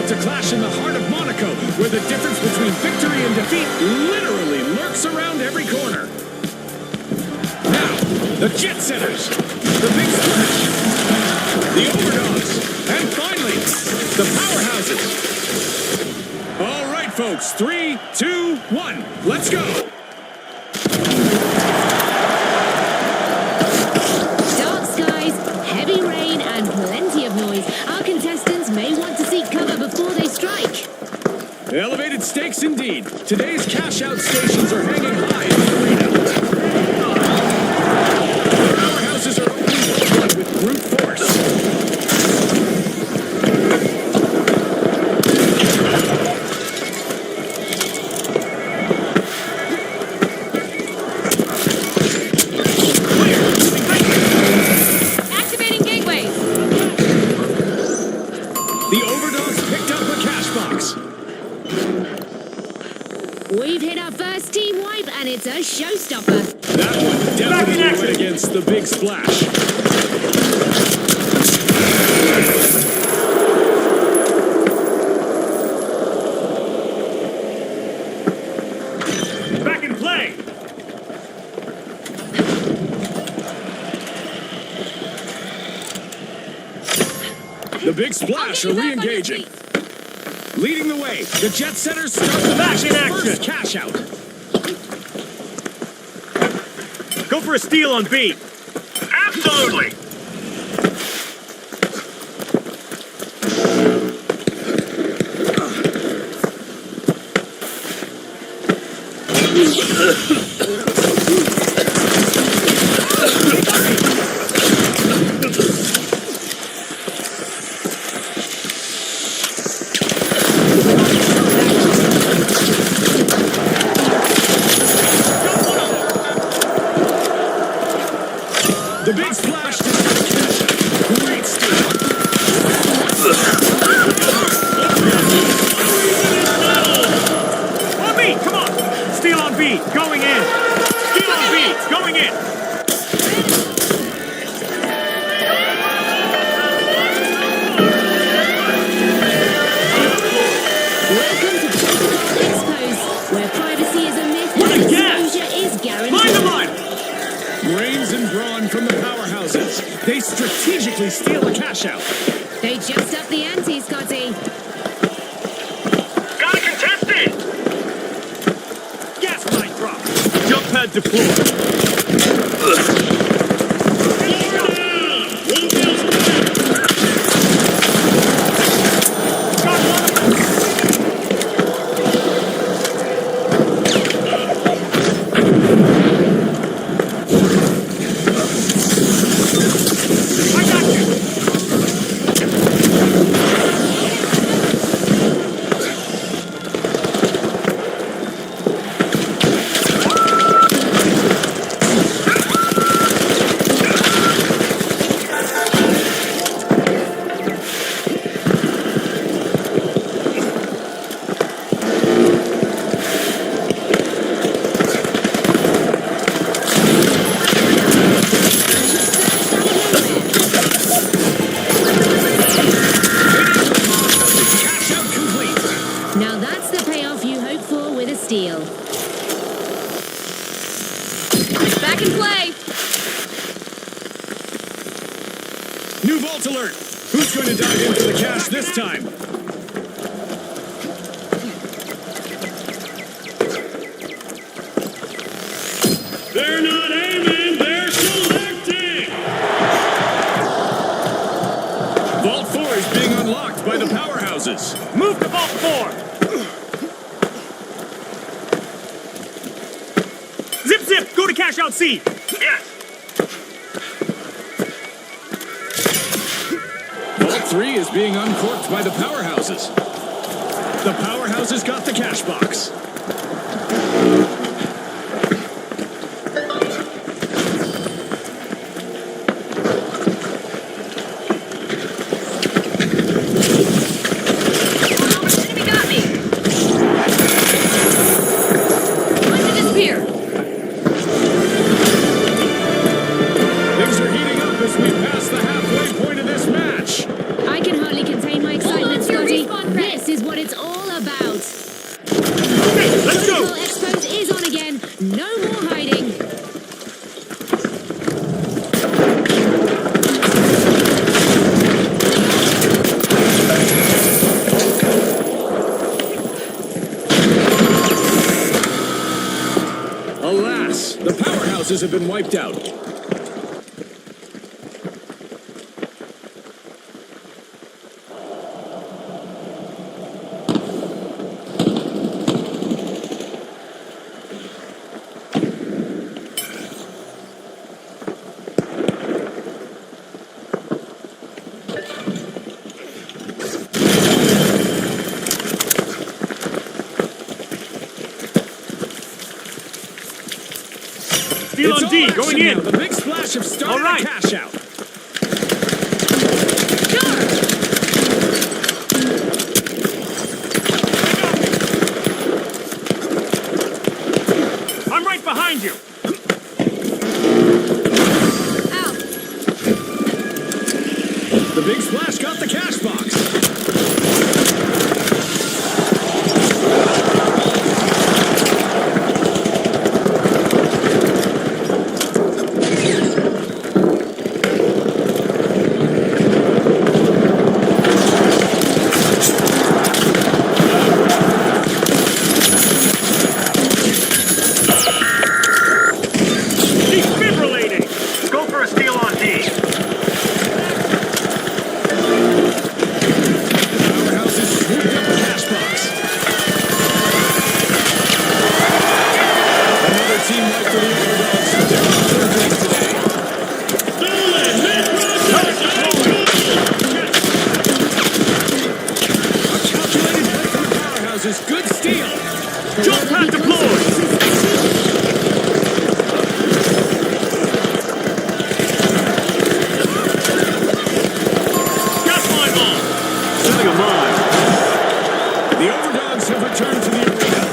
about to clash in the heart of Monaco, where the difference between victory and defeat literally lurks around every corner. Now, the Jet Setters, the Big Splash, the Overdogs, and finally, the Powerhouses. All right, folks, 3, 2, 1, let's go! Dark skies, heavy rain, and plenty of noise. Our contestants may want to seek cover before they strike. Elevated stakes indeed. Today's cash-out stations are hanging high in the arena. The powerhouses are opening forward with brute force. Activating gateways. The Overdogs picked up a cash box. We've hit our first team wipe, and it's a showstopper. That one definitely went against the Big Splash. Back in play. The Big Splash are re-engaging. Leading the way, the Jet Setters start the Back in match's action. first cash out. Go for a steal on B. Absolutely. The Big Splash did not catch it. Great steal. On B, come on. Steal on B, going in. Steal on B, going in. Welcome to Protocol Expos, where privacy is a myth What a and gas! exposure is Mind the guaranteed. line. Brains and brawn from the powerhouses. They strategically steal a cash out. They just up the ante, Scotty. Got a contestant. Gas line drop. Jump pad deployed. I got you. Cash out complete. Now that's the payoff you hope for with a steal. Back in play. New vault alert. Who's going to dive into the cash this time? They're not aiming, they're selecting! Vault 4 is being unlocked by the powerhouses. Move to vault 4. Zip zip, go to cash out C. Yes. Vault 3 is being uncorked by the powerhouses. The powerhouses got the cash box. Enemy got me. Time to disappear. Things are heating up as we pass the halfway point of this match. I can hardly contain my excitement, Hold on to your Scotty. respawn credits. This glass. The powerhouses have been wiped out. Steal It's on D, all going action in. now. The Big Splash have started All right. a cash out. I'm right behind you. The Big Splash got the cash box. Defibrillating. Go for a steal on D. Powerhouses swooped up the cash box. Another team right for the Overdogs. They're on third base today. Stolen! Mid-process! A calculated play from the Powerhouses. Good steal. Jump pad deployed. Gas line on. Setting a mine. The Overdogs have returned to the arena.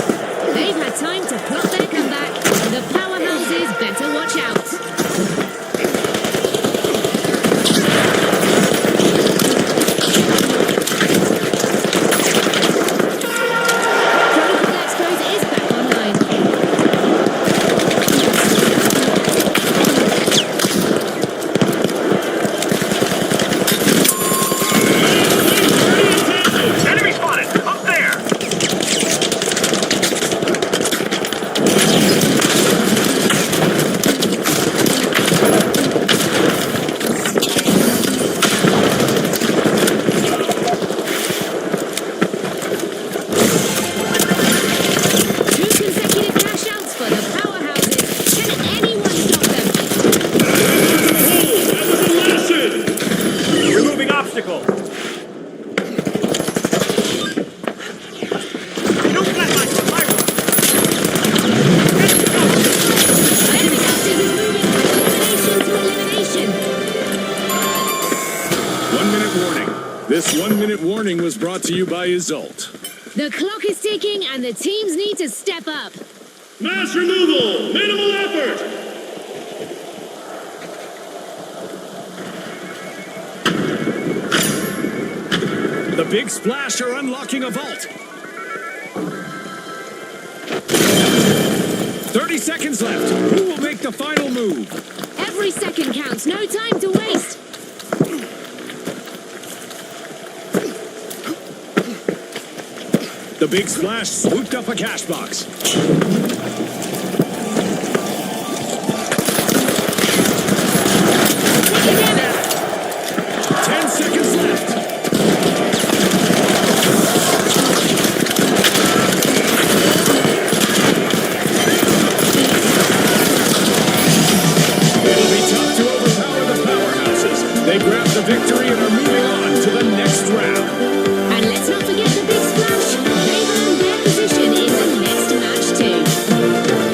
They've had time to plot their comeback. The powerhouses better watch out. Chemical Expos is back online. Enemy spotted. Up there. Two consecutive cash outs for the powerhouses. Can anyone stop them? That was a lesson! Removing obstacle. No flatline for my run. Enemy Captain is moving from elimination to elimination. 1 minute warning. This 1 minute warning was brought to you by Isolt. The clock is ticking and the teams need to step up. Mass removal! Minimal effort! The Big Splash are unlocking a vault. 30 seconds left. Who will make the final move? Every second counts, no time to waste. The Big Splash swooped up a cash box. Together. 10 seconds left. It'll be tough to overpower the powerhouses. They grabbed the victory and are moving on to the next round. And let's not forget the Big Splash. They've earned their position in the next match too.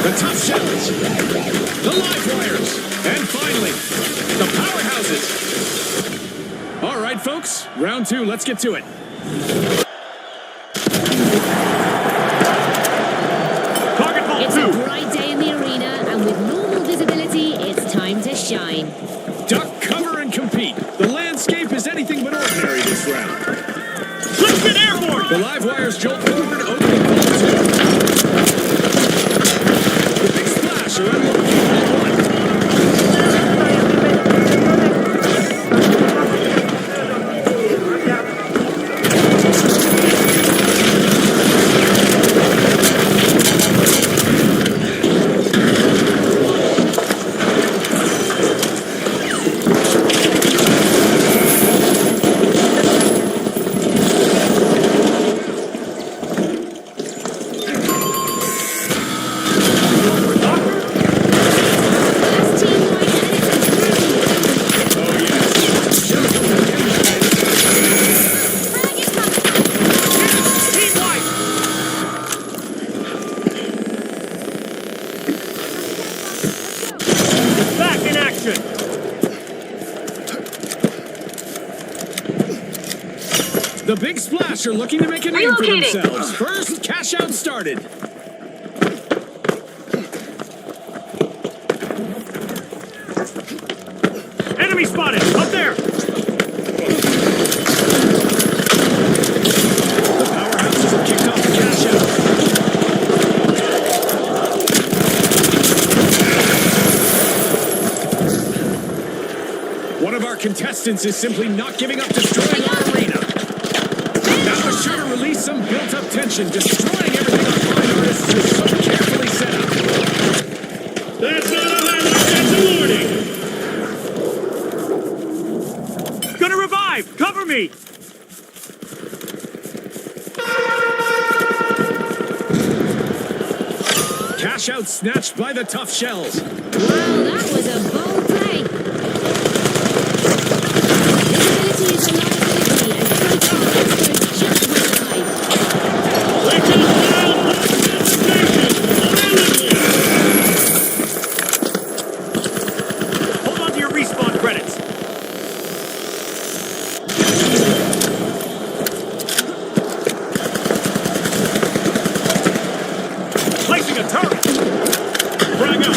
the tough shells, the live wires, and finally, the powerhouses. All right, folks, round two, let's get to it. Target vault It's a 2. bright day in the arena, and with normal visibility, it's time to shine. Duck, cover, and compete. The landscape is anything but ordinary this round. Let's get airborne. The live wires jolt forward, opening vault two. The big splash are unlocking vault one. First team line, and it's a Oh, yes. Team white. Back in action. The big splash are looking to make a name for Relocating. themselves. First, cash out started. Enemy spotted. Up there. The powerhouses have kicked off the cash out. One of our contestants is simply not giving up destroying our arena. That was sure to release some built-up tension. Destroying everything our fine artists is so carefully set up. That's not a highlight, that's a warning. Gonna revive. Cover me. Cash out snatched by the tough shells. Wow, that was a bold play. Visibility is a liability, and Protocol exposed just went live. We just found Hold on to your respawn credits. Placing a turret. Frag out.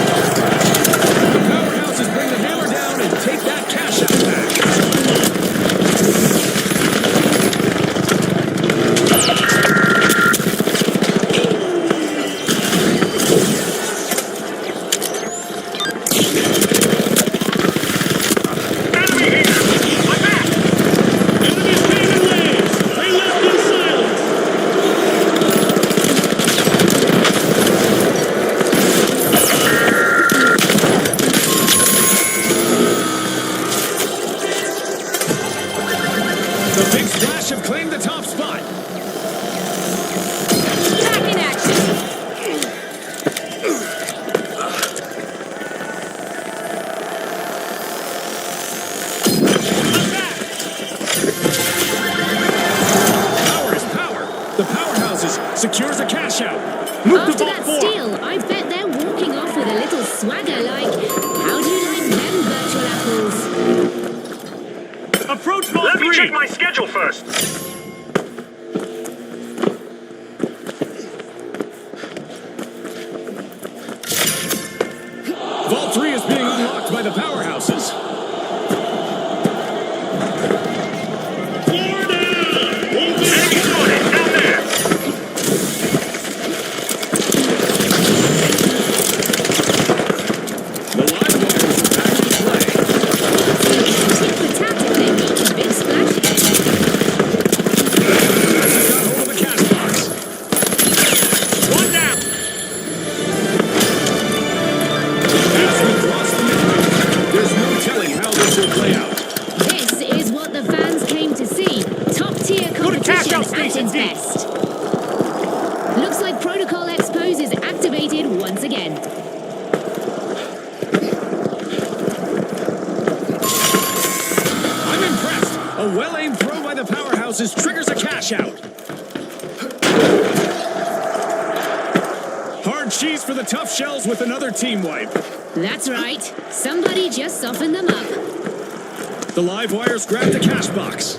The powerhouses bring the hammer down and take that cash out back. Enemy here. I'm back. Enemies paving ways. They left in silence. The big splash have claimed the top spot. Back in action. Power is power. The powerhouses secures a cash out. Move After to that vault 4. steal, I bet they're walking off with a little swagger like, how do you like them virtual apples? Approach vault 3. Let me check my schedule first. Vault 3 is being unlocked by the powerhouses. Floor down. Enemy spotted. Down there. The live wires are back in play. Tip the tap if they reach a big splash hit. Got hold of the cash box. One down. As we cross the midfield, there's no telling how this will play out. This is what the fans came to see. Top-tier Go to cash competition out at station its D. best. Looks like Protocol Expose is activated once again. powerhouses triggers a cash out. Hard cheese for the tough shells with another team wipe. That's right. Somebody just softened them up. The live wires grab the cash box.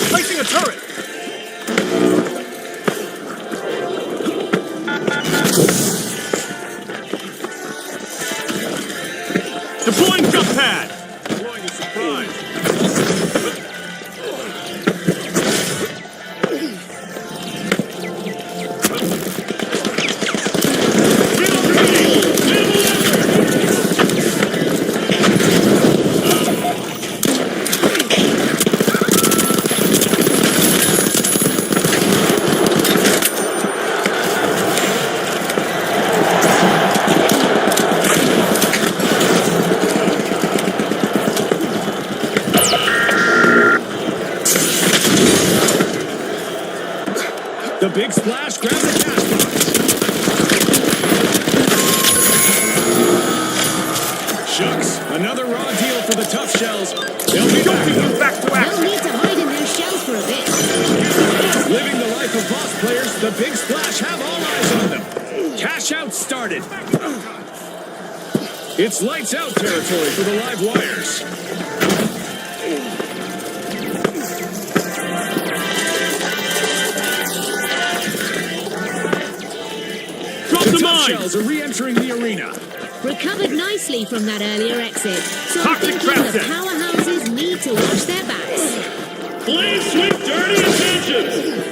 Placing a turret. Deploying jump pad. Deploying a surprise. The big splash grabs the cash box. Shucks, another raw deal for the tough shells. They'll be back. Back to They'll action. need to hide in their shells for a bit. Living the life of boss players, the big splash have all eyes on them. Cash out started. It's lights out territory for the live wires. Drop The the tough mine. shells are re-entering the arena. Recovered nicely from that earlier exit. So I'm Toxic thinking trap the set. powerhouses need to watch their backs. Please sweep dirty intentions.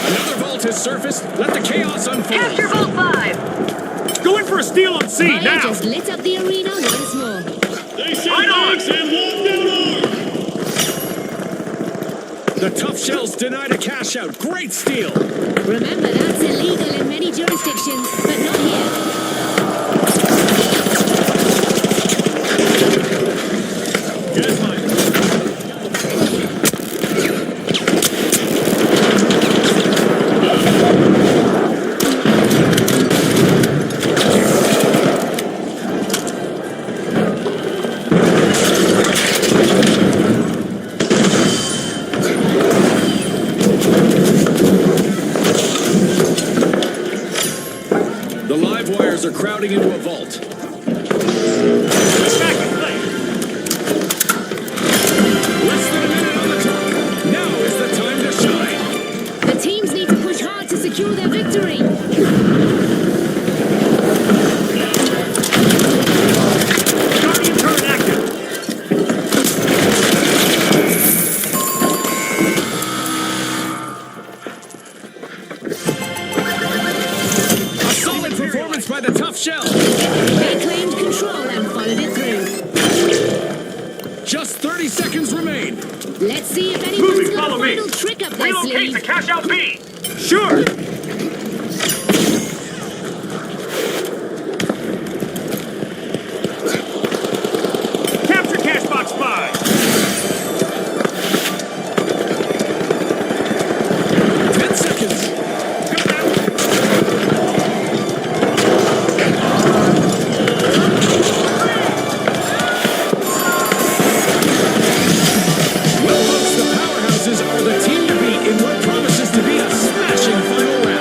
Another vault has surfaced. Let the chaos unfold. Capture Vault 5! Going for a steal on C Fire now. just lit up the arena once more. They say Right on. thanks and walk down arm. The tough shells denied a cash out. Great steal. Remember, that's illegal in many jurisdictions, but not here. Get mine. The live wires are crowding into a vault. Back in place. Less than a minute on the clock. Now is the time to shine. The teams need to push hard to secure their victory. Guardian turret active. A solid performance by the tough shells. They claimed control and followed it through. Just 30 seconds remain. Let's see if anyone's Moving, got a follow me. final trick up their Relocate to sleeve. cash out B. Sure. Capture cash box 5. 10 seconds. Well, folks, the powerhouses are the team to beat in what promises to be a smashing final round.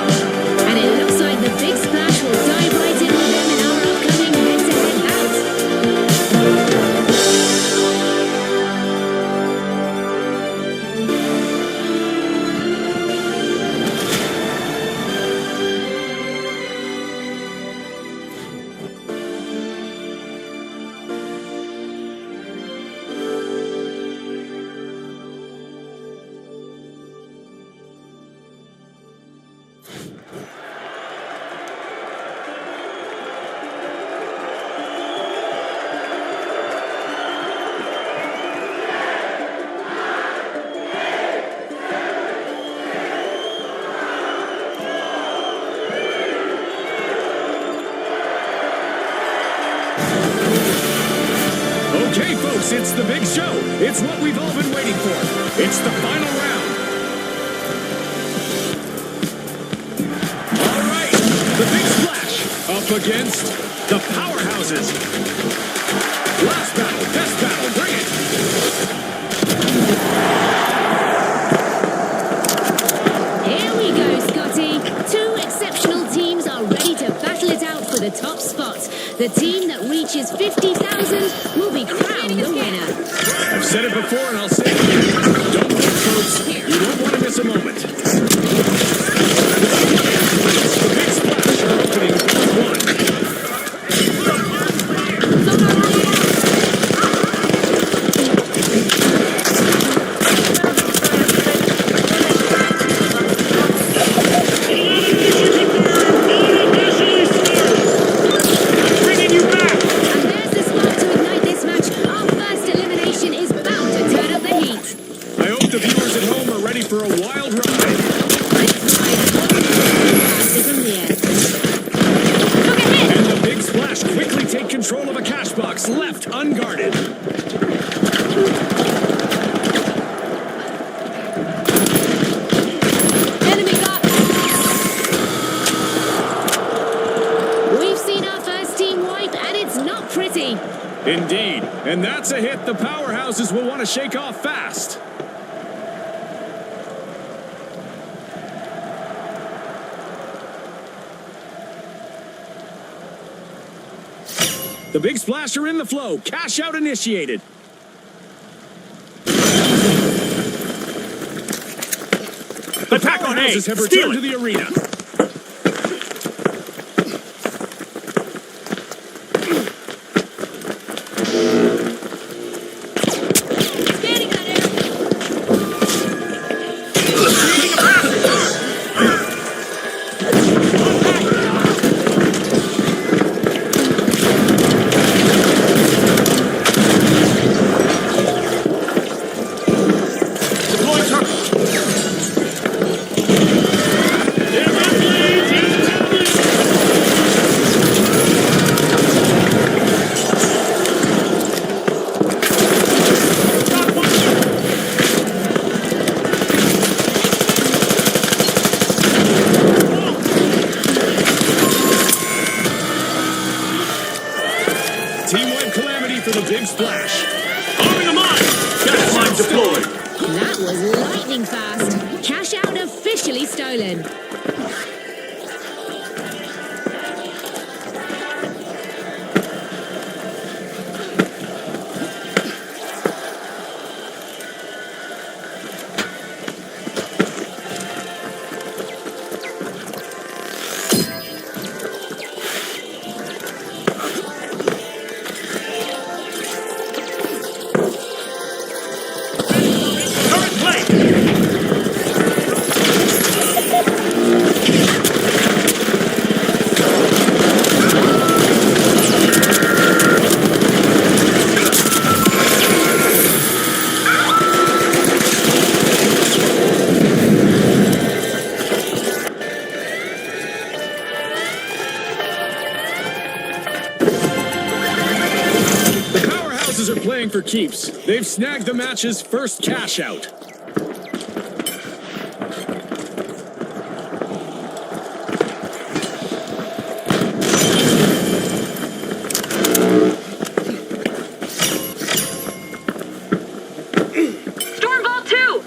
Folks, it's the big show. It's what we've all been waiting for. It's the final round. All right, the Big Splash up against the Powerhouses. Last battle, best battle, bring it. Here we go, Scotty. Two exceptional teams are ready to battle it out for the top spot. The team that reaches 50,000 will be crowned the winner. I've said it before and I'll say it again. Don't worry, folks. You don't want to miss a moment. The Big Splash are opening round 1. For a wild ride. And the Big Splash quickly take control of a cash box left unguarded. Enemy got. We've seen our first team wipe, and it's not pretty. Indeed. And that's a hit the Powerhouses will want to shake off fast. The Big Splash are in the flow. Cash out initiated. Attack on A. Powerhouses have Steal returned to it. the arena. Scanning that area. Team-wide calamity for the Big Splash. Arming a mine. Gas mine deployed. That was lightning fast. Cash out officially stolen. Current plate. The Powerhouses are playing for keeps. They've snagged the match's first cash out. Stormvault 2!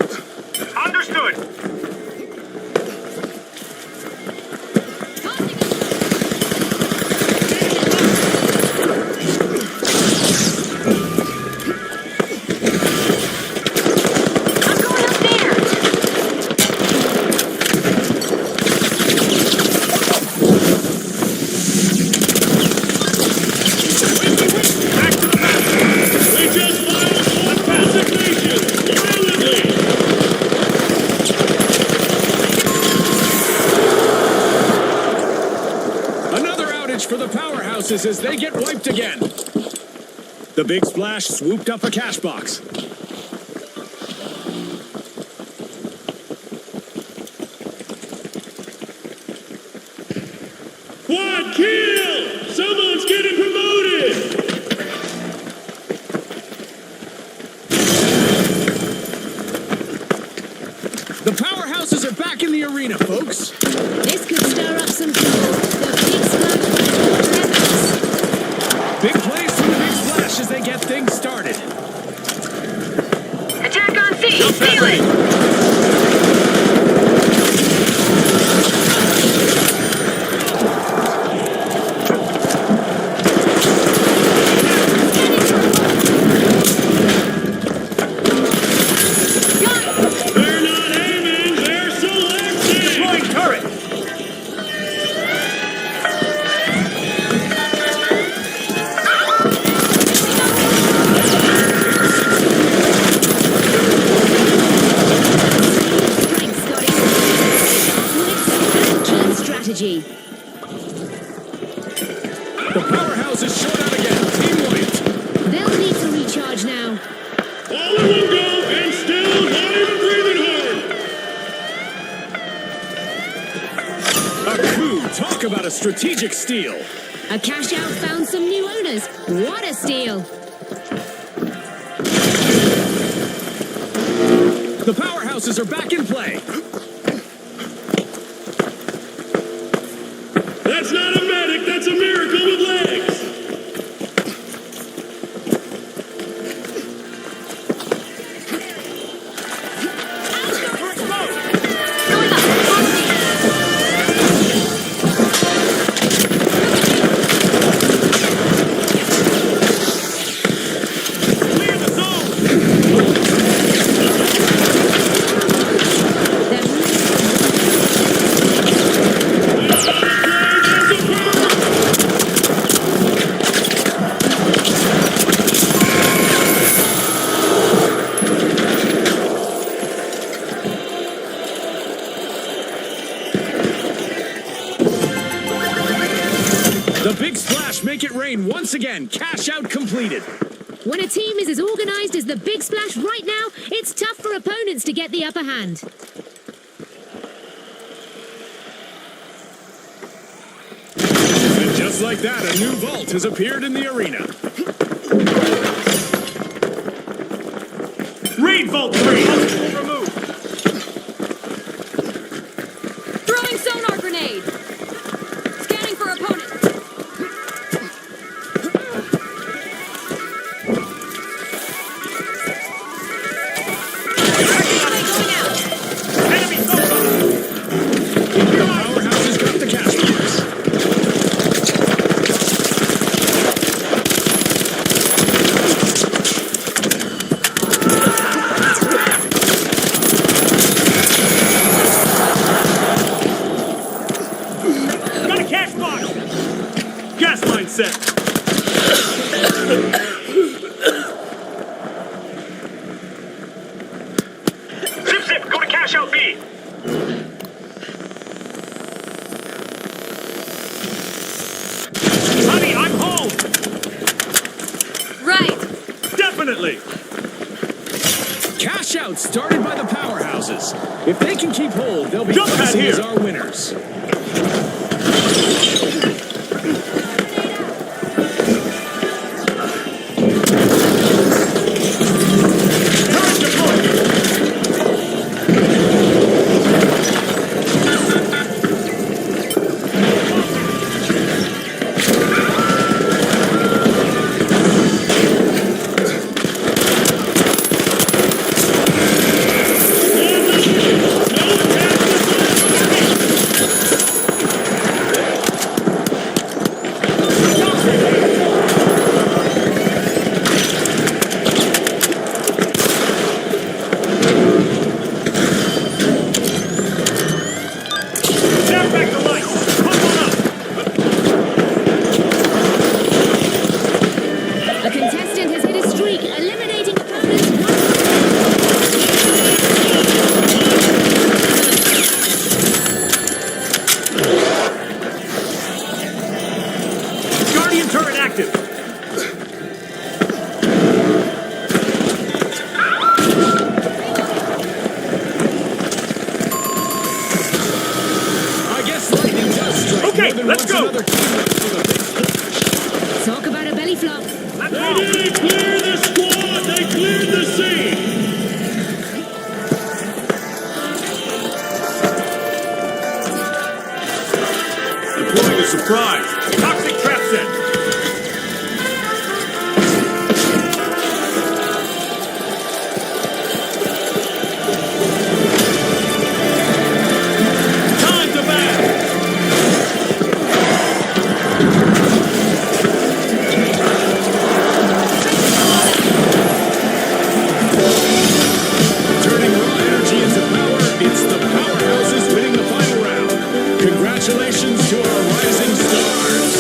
Understood. I'm going up there! Back to the map. We just filed one resignation. You're in the lead. Another outage for the Powerhouses as they get wiped again. The Big Splash swooped up a cash box. Quad kill! Someone's getting promoted! arena, folks. This could stir up some trouble. The Big Splash will watch their backs. Big plays from the Big Splash as they get things started. Attack on C. Jump pad Seal ready. it. They're not aiming, they're selecting. Deploying turret. Thanks, Scotty. With keen strategy. The powerhouse is short out again. Team White. They'll need to recharge now. All in one go, and still not even breathing hard. A coup. Talk about a strategic steal. A cash out found some new owners. What a steal. The powerhouses are back in play. That's not a medic, that's a miracle with legs. Going up. Clear the zone. They're The Big Splash make it rain once again. Cash out completed. When a team is as organized as the Big Splash right now, it's tough for opponents to get the upper hand. And just like that, a new vault has appeared in the arena. Raid Vault 3. Obstacle removed. Throwing sonar grenade. Scanning for opponent. Going out. Enemy Sonar. The powerhouse has got the cash box. Got a cash box. Gas line set. Zip zip. Go to cash out B. Honey, I'm home. Right. Definitely. Cash out started by the powerhouses. If they can keep hold, they'll be Jump pad classing as here. our winners. Turret deployed. Snap back the light. Pump on up. A contestant has hit a streak, eliminating opponents one. Guardian turret active. I guess lightning does strike. Okay, more than let's once go. another team ready for the Big Splash. Talk about a belly flop. Let's They go. didn't clear the squad, they cleared the scene. Surprise! Toxic trap set! Time to battle! Turning raw energy into power, it's the powerhouses winning the final round. Congratulations to our rising stars.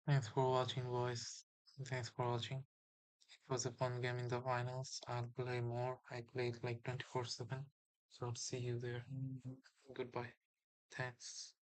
Thanks for watching, boys. Thanks for watching. It was a fun game in the finals. I'll play more. I played like 24/7. So I'll see you there. Goodbye. Thanks.